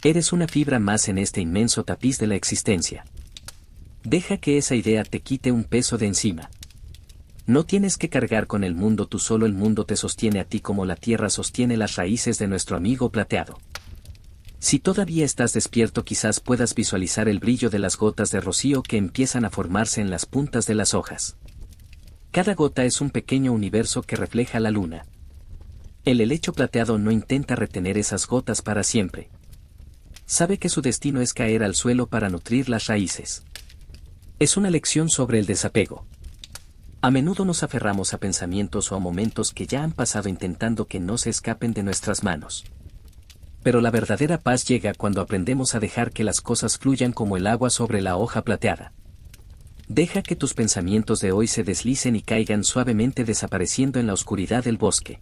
Eres una fibra más en este inmenso tapiz de la existencia. Deja que esa idea te quite un peso de encima. No tienes que cargar con el mundo tú solo, el mundo te sostiene a ti como la tierra sostiene las raíces de nuestro amigo plateado. Si todavía estás despierto, quizás puedas visualizar el brillo de las gotas de rocío que empiezan a formarse en las puntas de las hojas. Cada gota es un pequeño universo que refleja la luna. El helecho plateado no intenta retener esas gotas para siempre. Sabe que su destino es caer al suelo para nutrir las raíces. Es una lección sobre el desapego. A menudo nos aferramos a pensamientos o a momentos que ya han pasado intentando que no se escapen de nuestras manos. Pero la verdadera paz llega cuando aprendemos a dejar que las cosas fluyan como el agua sobre la hoja plateada. Deja que tus pensamientos de hoy se deslicen y caigan suavemente, desapareciendo en la oscuridad del bosque.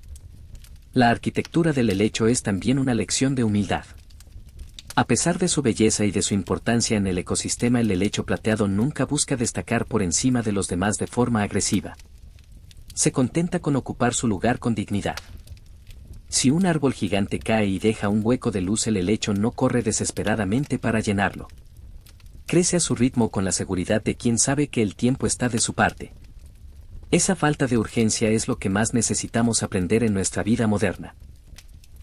La arquitectura del helecho es también una lección de humildad. A pesar de su belleza y de su importancia en el ecosistema, el helecho plateado nunca busca destacar por encima de los demás de forma agresiva. Se contenta con ocupar su lugar con dignidad. Si un árbol gigante cae y deja un hueco de luz, el helecho no corre desesperadamente para llenarlo. Crece a su ritmo con la seguridad de quien sabe que el tiempo está de su parte. Esa falta de urgencia es lo que más necesitamos aprender en nuestra vida moderna.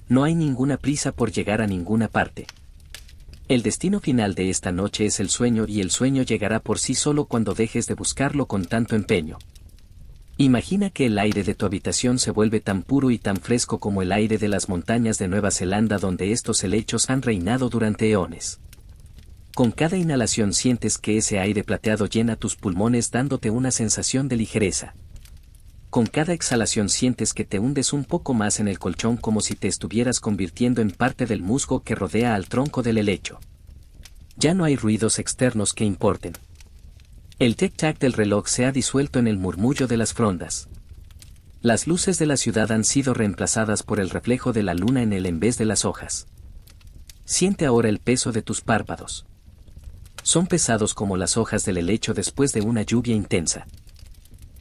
No hay ninguna prisa por llegar a ninguna parte. El destino final de esta noche es el sueño, y el sueño llegará por sí solo cuando dejes de buscarlo con tanto empeño. Imagina que el aire de tu habitación se vuelve tan puro y tan fresco como el aire de las montañas de Nueva Zelanda, donde estos helechos han reinado durante eones. Con cada inhalación sientes que ese aire plateado llena tus pulmones, dándote una sensación de ligereza. Con cada exhalación sientes que te hundes un poco más en el colchón, como si te estuvieras convirtiendo en parte del musgo que rodea al tronco del helecho. Ya no hay ruidos externos que importen. El tic-tac del reloj se ha disuelto en el murmullo de las frondas. Las luces de la ciudad han sido reemplazadas por el reflejo de la luna en vez de las hojas. Siente ahora el peso de tus párpados. Son pesados como las hojas del helecho después de una lluvia intensa.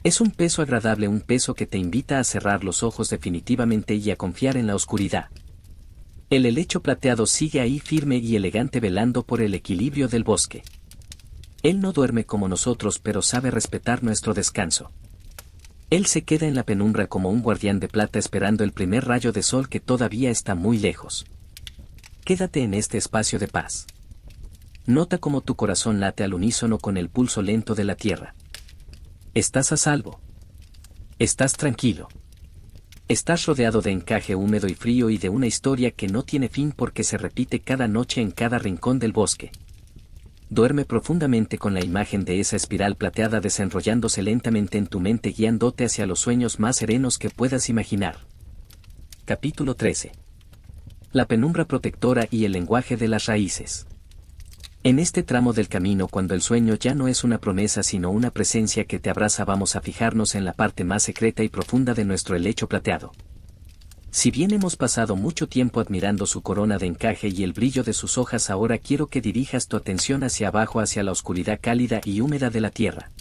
Es un peso agradable, un peso que te invita a cerrar los ojos definitivamente y a confiar en la oscuridad. El helecho plateado sigue ahí firme y elegante, velando por el equilibrio del bosque. Él no duerme como nosotros, pero sabe respetar nuestro descanso. Él se queda en la penumbra como un guardián de plata, esperando el primer rayo de sol que todavía está muy lejos. Quédate en este espacio de paz. Nota cómo tu corazón late al unísono con el pulso lento de la tierra. Estás a salvo. Estás tranquilo. Estás rodeado de encaje húmedo y frío y de una historia que no tiene fin porque se repite cada noche en cada rincón del bosque. Duerme profundamente con la imagen de esa espiral plateada desenrollándose lentamente en tu mente, guiándote hacia los sueños más serenos que puedas imaginar. Capítulo 13. La penumbra protectora y el lenguaje de las raíces. En este tramo del camino, cuando el sueño ya no es una promesa sino una presencia que te abraza, vamos a fijarnos en la parte más secreta y profunda de nuestro helecho plateado. Si bien hemos pasado mucho tiempo admirando su corona de encaje y el brillo de sus hojas, ahora quiero que dirijas tu atención hacia abajo, hacia la oscuridad cálida y húmeda de la tierra.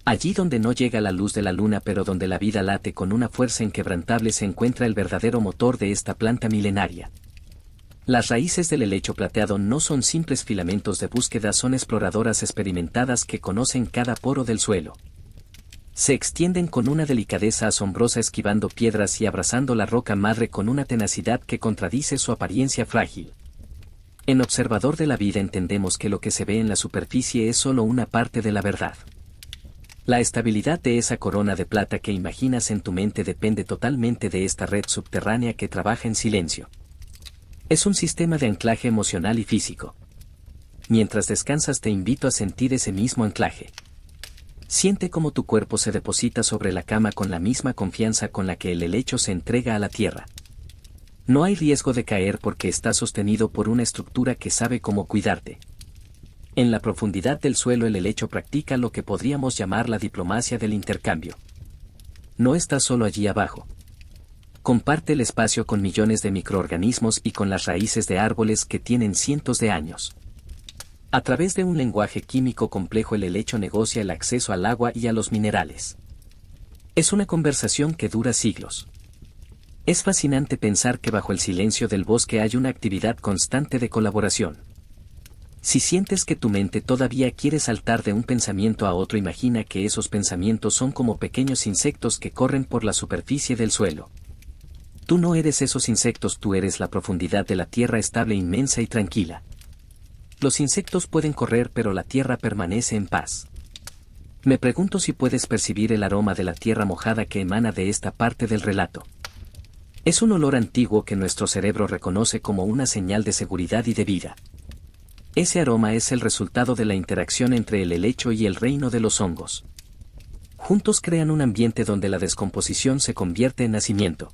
Allí donde no llega la luz de la luna, pero donde la vida late con una fuerza inquebrantable, se encuentra el verdadero motor de esta planta milenaria. Las raíces del helecho plateado no son simples filamentos de búsqueda, son exploradoras experimentadas que conocen cada poro del suelo. Se extienden con una delicadeza asombrosa, esquivando piedras y abrazando la roca madre con una tenacidad que contradice su apariencia frágil. En Observador de la Vida entendemos que lo que se ve en la superficie es solo una parte de la verdad. La estabilidad de esa corona de plata que imaginas en tu mente depende totalmente de esta red subterránea que trabaja en silencio. Es un sistema de anclaje emocional y físico. Mientras descansas, te invito a sentir ese mismo anclaje. Siente cómo tu cuerpo se deposita sobre la cama con la misma confianza con la que el helecho se entrega a la tierra. No hay riesgo de caer porque está sostenido por una estructura que sabe cómo cuidarte. En la profundidad del suelo, el helecho practica lo que podríamos llamar la diplomacia del intercambio. No estás solo allí abajo. Comparte el espacio con millones de microorganismos y con las raíces de árboles que tienen cientos de años. A través de un lenguaje químico complejo, el helecho negocia el acceso al agua y a los minerales. Es una conversación que dura siglos. Es fascinante pensar que bajo el silencio del bosque hay una actividad constante de colaboración. Si sientes que tu mente todavía quiere saltar de un pensamiento a otro, imagina que esos pensamientos son como pequeños insectos que corren por la superficie del suelo. Tú no eres esos insectos, tú eres la profundidad de la tierra estable, inmensa y tranquila. Los insectos pueden correr, pero la tierra permanece en paz. Me pregunto si puedes percibir el aroma de la tierra mojada que emana de esta parte del relato. Es un olor antiguo que nuestro cerebro reconoce como una señal de seguridad y de vida. Ese aroma es el resultado de la interacción entre el helecho y el reino de los hongos. Juntos crean un ambiente donde la descomposición se convierte en nacimiento.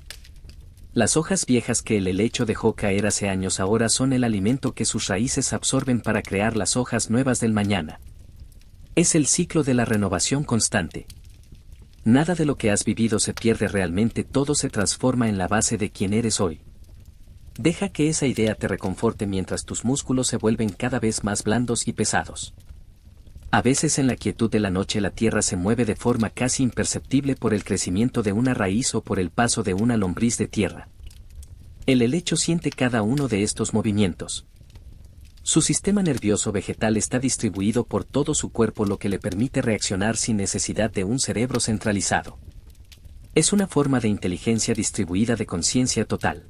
Las hojas viejas que el helecho dejó caer hace años ahora son el alimento que sus raíces absorben para crear las hojas nuevas del mañana. Es el ciclo de la renovación constante. Nada de lo que has vivido se pierde realmente, todo se transforma en la base de quien eres hoy. Deja que esa idea te reconforte mientras tus músculos se vuelven cada vez más blandos y pesados. A veces en la quietud de la noche la tierra se mueve de forma casi imperceptible por el crecimiento de una raíz o por el paso de una lombriz de tierra. El helecho siente cada uno de estos movimientos. Su sistema nervioso vegetal está distribuido por todo su cuerpo, lo que le permite reaccionar sin necesidad de un cerebro centralizado. Es una forma de inteligencia distribuida de conciencia total.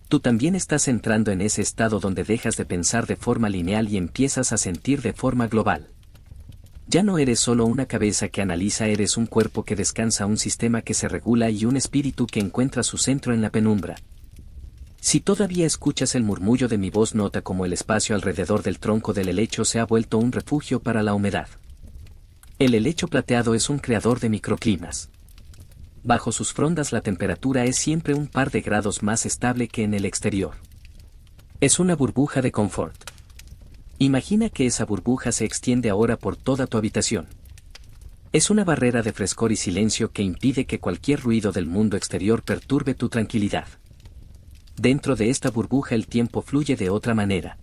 Tú también estás entrando en ese estado donde dejas de pensar de forma lineal y empiezas a sentir de forma global. Ya no eres solo una cabeza que analiza, eres un cuerpo que descansa, un sistema que se regula y un espíritu que encuentra su centro en la penumbra. Si todavía escuchas el murmullo de mi voz, nota cómo el espacio alrededor del tronco del helecho se ha vuelto un refugio para la humedad. El helecho plateado es un creador de microclimas. Bajo sus frondas la temperatura es siempre un par de grados más estable que en el exterior. Es una burbuja de confort. Imagina que esa burbuja se extiende ahora por toda tu habitación. Es una barrera de frescor y silencio que impide que cualquier ruido del mundo exterior perturbe tu tranquilidad. Dentro de esta burbuja el tiempo fluye de otra manera.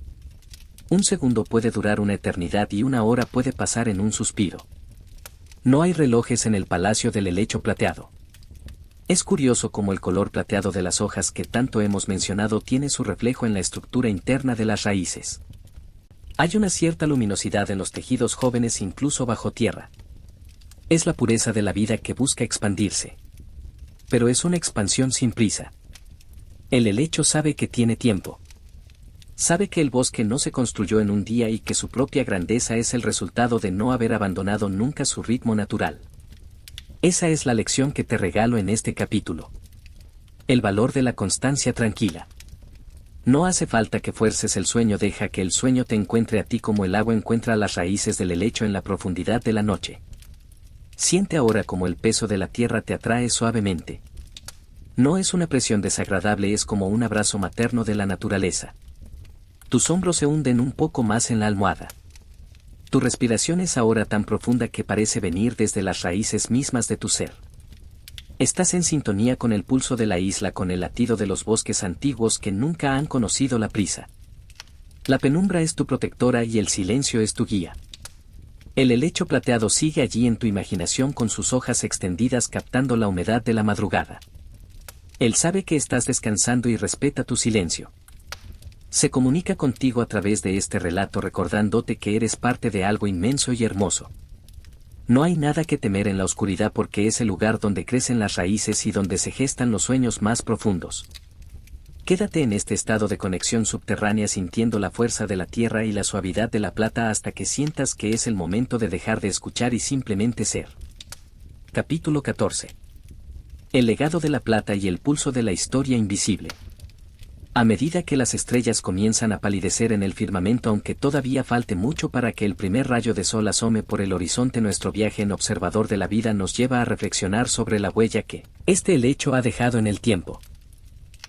Un segundo puede durar una eternidad y una hora puede pasar en un suspiro. No hay relojes en el palacio del helecho plateado. Es curioso cómo el color plateado de las hojas que tanto hemos mencionado tiene su reflejo en la estructura interna de las raíces. Hay una cierta luminosidad en los tejidos jóvenes incluso bajo tierra. Es la pureza de la vida que busca expandirse. Pero es una expansión sin prisa. El helecho sabe que tiene tiempo. Sabe que el bosque no se construyó en un día y que su propia grandeza es el resultado de no haber abandonado nunca su ritmo natural. Esa es la lección que te regalo en este capítulo. El valor de la constancia tranquila. No hace falta que fuerces el sueño, deja que el sueño te encuentre a ti como el agua encuentra las raíces del helecho en la profundidad de la noche. Siente ahora como el peso de la tierra te atrae suavemente. No es una presión desagradable, es como un abrazo materno de la naturaleza. Tus hombros se hunden un poco más en la almohada. Tu respiración es ahora tan profunda que parece venir desde las raíces mismas de tu ser. Estás en sintonía con el pulso de la isla, con el latido de los bosques antiguos que nunca han conocido la prisa. La penumbra es tu protectora y el silencio es tu guía. El helecho plateado sigue allí en tu imaginación con sus hojas extendidas captando la humedad de la madrugada. Él sabe que estás descansando y respeta tu silencio. Se comunica contigo a través de este relato recordándote que eres parte de algo inmenso y hermoso. No hay nada que temer en la oscuridad porque es el lugar donde crecen las raíces y donde se gestan los sueños más profundos. Quédate en este estado de conexión subterránea sintiendo la fuerza de la tierra y la suavidad de la plata hasta que sientas que es el momento de dejar de escuchar y simplemente ser. Capítulo 14. El legado de la plata y el pulso de la historia invisible. A medida que las estrellas comienzan a palidecer en el firmamento, aunque todavía falte mucho para que el primer rayo de sol asome por el horizonte, nuestro viaje en observador de la vida nos lleva a reflexionar sobre la huella que este helecho ha dejado en el tiempo.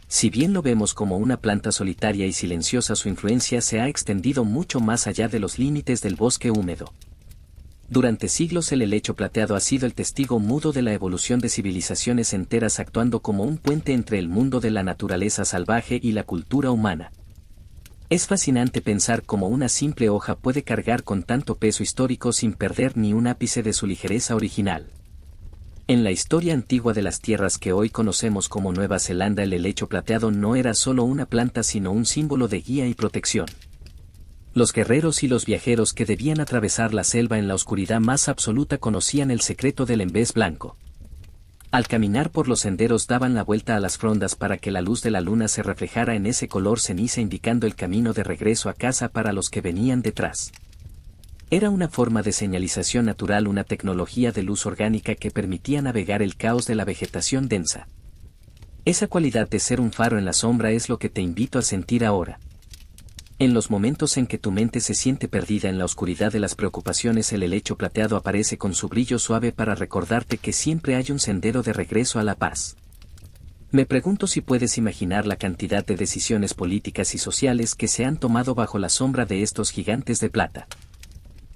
Si bien lo vemos como una planta solitaria y silenciosa, su influencia se ha extendido mucho más allá de los límites del bosque húmedo. Durante siglos el helecho plateado ha sido el testigo mudo de la evolución de civilizaciones enteras, actuando como un puente entre el mundo de la naturaleza salvaje y la cultura humana. Es fascinante pensar cómo una simple hoja puede cargar con tanto peso histórico sin perder ni un ápice de su ligereza original. En la historia antigua de las tierras que hoy conocemos como Nueva Zelanda, el helecho plateado no era solo una planta sino un símbolo de guía y protección. Los guerreros y los viajeros que debían atravesar la selva en la oscuridad más absoluta conocían el secreto del embés blanco. Al caminar por los senderos daban la vuelta a las frondas para que la luz de la luna se reflejara en ese color ceniza indicando el camino de regreso a casa para los que venían detrás. Era una forma de señalización natural, una tecnología de luz orgánica que permitía navegar el caos de la vegetación densa. Esa cualidad de ser un faro en la sombra es lo que te invito a sentir ahora. En los momentos en que tu mente se siente perdida en la oscuridad de las preocupaciones, el helecho plateado aparece con su brillo suave para recordarte que siempre hay un sendero de regreso a la paz. Me pregunto si puedes imaginar la cantidad de decisiones políticas y sociales que se han tomado bajo la sombra de estos gigantes de plata.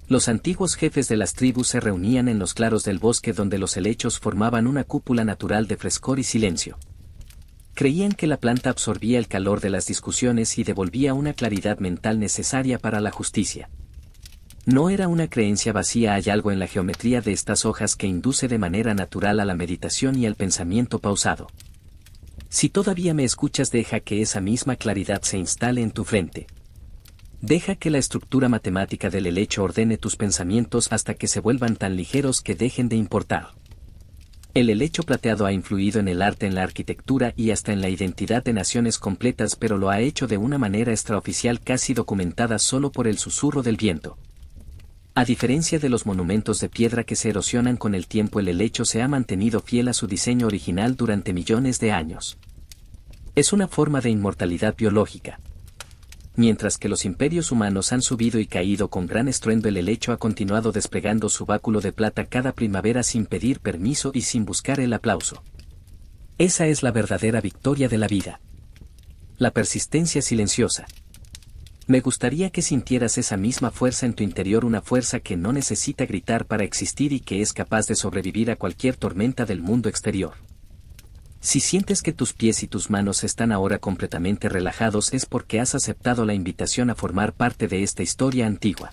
Los antiguos jefes de las tribus se reunían en los claros del bosque donde los helechos formaban una cúpula natural de frescor y silencio. Creían que la planta absorbía el calor de las discusiones y devolvía una claridad mental necesaria para la justicia. No era una creencia vacía, hay algo en la geometría de estas hojas que induce de manera natural a la meditación y al pensamiento pausado. Si todavía me escuchas, deja que esa misma claridad se instale en tu frente. Deja que la estructura matemática del helecho ordene tus pensamientos hasta que se vuelvan tan ligeros que dejen de importar. El helecho plateado ha influido en el arte, en la arquitectura y hasta en la identidad de naciones completas, pero lo ha hecho de una manera extraoficial, casi documentada solo por el susurro del viento. A diferencia de los monumentos de piedra que se erosionan con el tiempo, el helecho se ha mantenido fiel a su diseño original durante millones de años. Es una forma de inmortalidad biológica. Mientras que los imperios humanos han subido y caído con gran estruendo, el helecho ha continuado desplegando su báculo de plata cada primavera sin pedir permiso y sin buscar el aplauso. Esa es la verdadera victoria de la vida. La persistencia silenciosa. Me gustaría que sintieras esa misma fuerza en tu interior, una fuerza que no necesita gritar para existir y que es capaz de sobrevivir a cualquier tormenta del mundo exterior. Si sientes que tus pies y tus manos están ahora completamente relajados, es porque has aceptado la invitación a formar parte de esta historia antigua.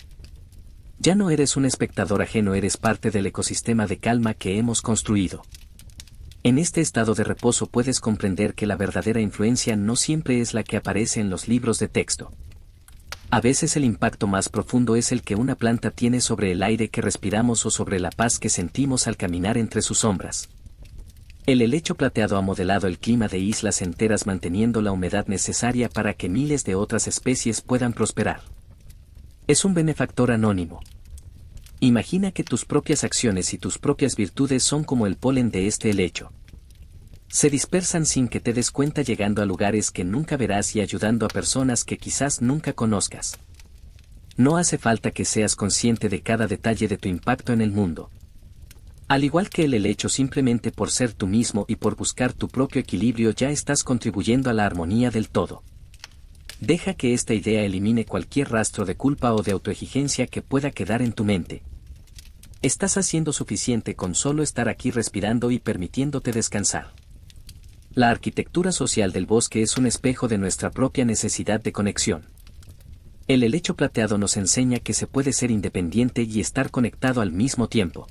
Ya no eres un espectador ajeno, eres parte del ecosistema de calma que hemos construido. En este estado de reposo puedes comprender que la verdadera influencia no siempre es la que aparece en los libros de texto. A veces el impacto más profundo es el que una planta tiene sobre el aire que respiramos o sobre la paz que sentimos al caminar entre sus sombras. El helecho plateado ha modelado el clima de islas enteras, manteniendo la humedad necesaria para que miles de otras especies puedan prosperar. Es un benefactor anónimo. Imagina que tus propias acciones y tus propias virtudes son como el polen de este helecho. Se dispersan sin que te des cuenta, llegando a lugares que nunca verás y ayudando a personas que quizás nunca conozcas. No hace falta que seas consciente de cada detalle de tu impacto en el mundo. Al igual que el helecho, simplemente por ser tú mismo y por buscar tu propio equilibrio ya estás contribuyendo a la armonía del todo. Deja que esta idea elimine cualquier rastro de culpa o de autoexigencia que pueda quedar en tu mente. Estás haciendo suficiente con solo estar aquí respirando y permitiéndote descansar. La arquitectura social del bosque es un espejo de nuestra propia necesidad de conexión. El helecho plateado nos enseña que se puede ser independiente y estar conectado al mismo tiempo.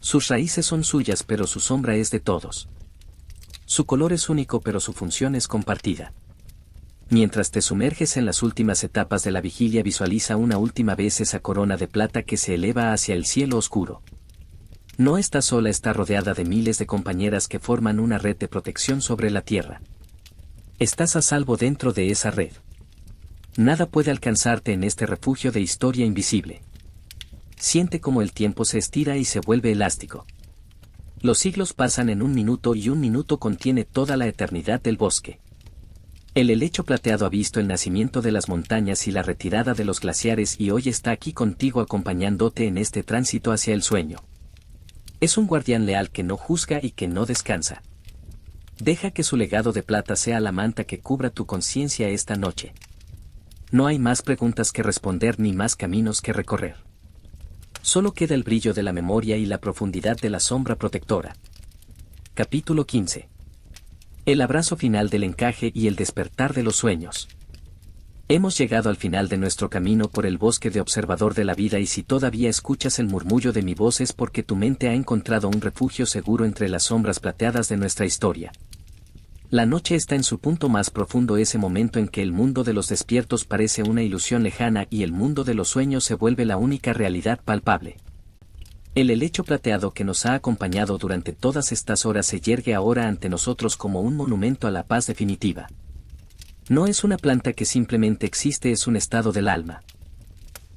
Sus raíces son suyas, pero su sombra es de todos. Su color es único, pero su función es compartida. Mientras te sumerges en las últimas etapas de la vigilia, visualiza una última vez esa corona de plata que se eleva hacia el cielo oscuro. No estás sola, está rodeada de miles de compañeras que forman una red de protección sobre la tierra. Estás a salvo dentro de esa red. Nada puede alcanzarte en este refugio de historia invisible. Siente cómo el tiempo se estira y se vuelve elástico. Los siglos pasan en un minuto y un minuto contiene toda la eternidad del bosque. El helecho plateado ha visto el nacimiento de las montañas y la retirada de los glaciares y hoy está aquí contigo, acompañándote en este tránsito hacia el sueño. Es un guardián leal que no juzga y que no descansa. Deja que su legado de plata sea la manta que cubra tu conciencia esta noche. No hay más preguntas que responder ni más caminos que recorrer. Solo queda el brillo de la memoria y la profundidad de la sombra protectora. Capítulo 15. El abrazo final del encaje y el despertar de los sueños. Hemos llegado al final de nuestro camino por el bosque de observador de la vida, y si todavía escuchas el murmullo de mi voz es porque tu mente ha encontrado un refugio seguro entre las sombras plateadas de nuestra historia. La noche está en su punto más profundo, ese momento en que el mundo de los despiertos parece una ilusión lejana y el mundo de los sueños se vuelve la única realidad palpable. El helecho plateado que nos ha acompañado durante todas estas horas se yergue ahora ante nosotros como un monumento a la paz definitiva. No es una planta que simplemente existe, es un estado del alma.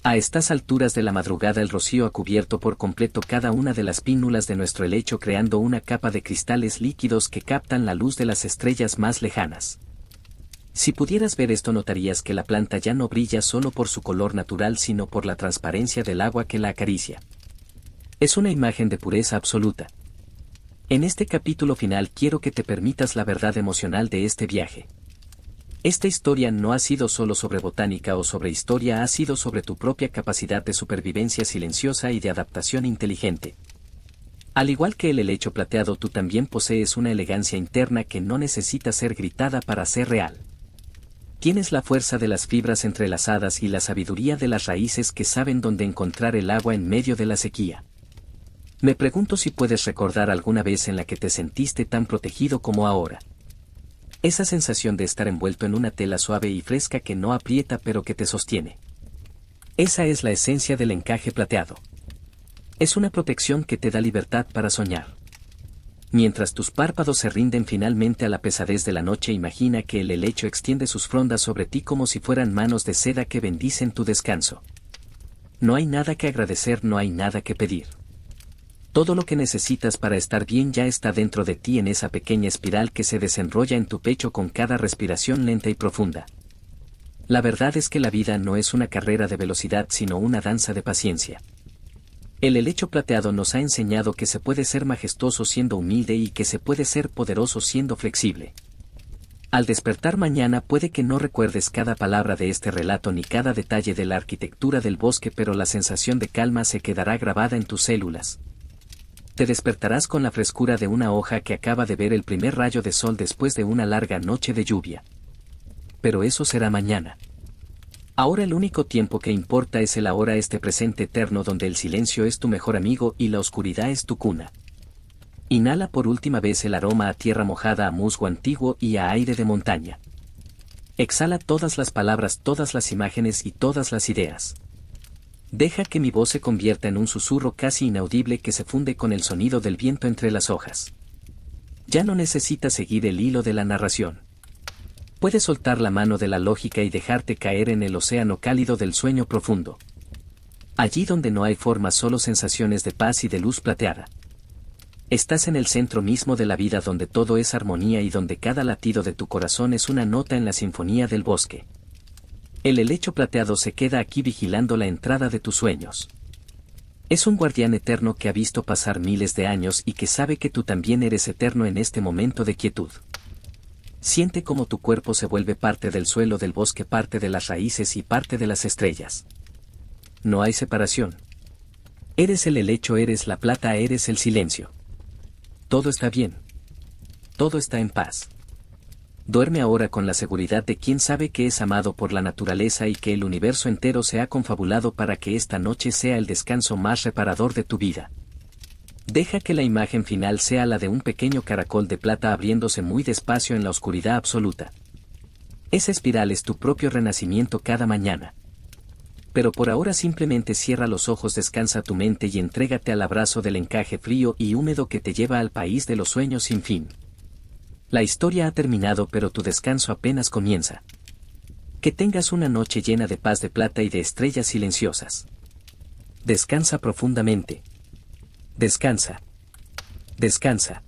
A estas alturas de la madrugada el rocío ha cubierto por completo cada una de las pínnulas de nuestro helecho, creando una capa de cristales líquidos que captan la luz de las estrellas más lejanas. Si pudieras ver esto, notarías que la planta ya no brilla solo por su color natural, sino por la transparencia del agua que la acaricia. Es una imagen de pureza absoluta. En este capítulo final quiero que te permitas la verdad emocional de este viaje. Esta historia no ha sido solo sobre botánica o sobre historia, ha sido sobre tu propia capacidad de supervivencia silenciosa y de adaptación inteligente. Al igual que el helecho plateado, tú también posees una elegancia interna que no necesita ser gritada para ser real. Tienes la fuerza de las fibras entrelazadas y la sabiduría de las raíces que saben dónde encontrar el agua en medio de la sequía. Me pregunto si puedes recordar alguna vez en la que te sentiste tan protegido como ahora. Esa sensación de estar envuelto en una tela suave y fresca que no aprieta pero que te sostiene. Esa es la esencia del encaje plateado. Es una protección que te da libertad para soñar. Mientras tus párpados se rinden finalmente a la pesadez de la noche, imagina que el helecho extiende sus frondas sobre ti como si fueran manos de seda que bendicen tu descanso. No hay nada que agradecer, no hay nada que pedir. Todo lo que necesitas para estar bien ya está dentro de ti, en esa pequeña espiral que se desenrolla en tu pecho con cada respiración lenta y profunda. La verdad es que la vida no es una carrera de velocidad, sino una danza de paciencia. El helecho plateado nos ha enseñado que se puede ser majestuoso siendo humilde y que se puede ser poderoso siendo flexible. Al despertar mañana puede que no recuerdes cada palabra de este relato ni cada detalle de la arquitectura del bosque, pero la sensación de calma se quedará grabada en tus células. Te despertarás con la frescura de una hoja que acaba de ver el primer rayo de sol después de una larga noche de lluvia. Pero eso será mañana. Ahora el único tiempo que importa es el ahora, este presente eterno donde el silencio es tu mejor amigo y la oscuridad es tu cuna. Inhala por última vez el aroma a tierra mojada, a musgo antiguo y a aire de montaña. Exhala todas las palabras, todas las imágenes y todas las ideas. Deja que mi voz se convierta en un susurro casi inaudible que se funde con el sonido del viento entre las hojas. Ya no necesitas seguir el hilo de la narración. Puedes soltar la mano de la lógica y dejarte caer en el océano cálido del sueño profundo. Allí donde no hay formas, solo sensaciones de paz y de luz plateada. Estás en el centro mismo de la vida, donde todo es armonía y donde cada latido de tu corazón es una nota en la sinfonía del bosque. El helecho plateado se queda aquí vigilando la entrada de tus sueños. Es un guardián eterno que ha visto pasar miles de años y que sabe que tú también eres eterno en este momento de quietud. Siente cómo tu cuerpo se vuelve parte del suelo del bosque, parte de las raíces y parte de las estrellas. No hay separación. Eres el helecho, eres la plata, eres el silencio. Todo está bien. Todo está en paz. Duerme ahora con la seguridad de quien sabe que es amado por la naturaleza y que el universo entero se ha confabulado para que esta noche sea el descanso más reparador de tu vida. Deja que la imagen final sea la de un pequeño caracol de plata abriéndose muy despacio en la oscuridad absoluta. Esa espiral es tu propio renacimiento cada mañana. Pero por ahora simplemente cierra los ojos, descansa tu mente y entrégate al abrazo del encaje frío y húmedo que te lleva al país de los sueños sin fin. La historia ha terminado, pero tu descanso apenas comienza. Que tengas una noche llena de paz, de plata y de estrellas silenciosas. Descansa profundamente. Descansa. Descansa.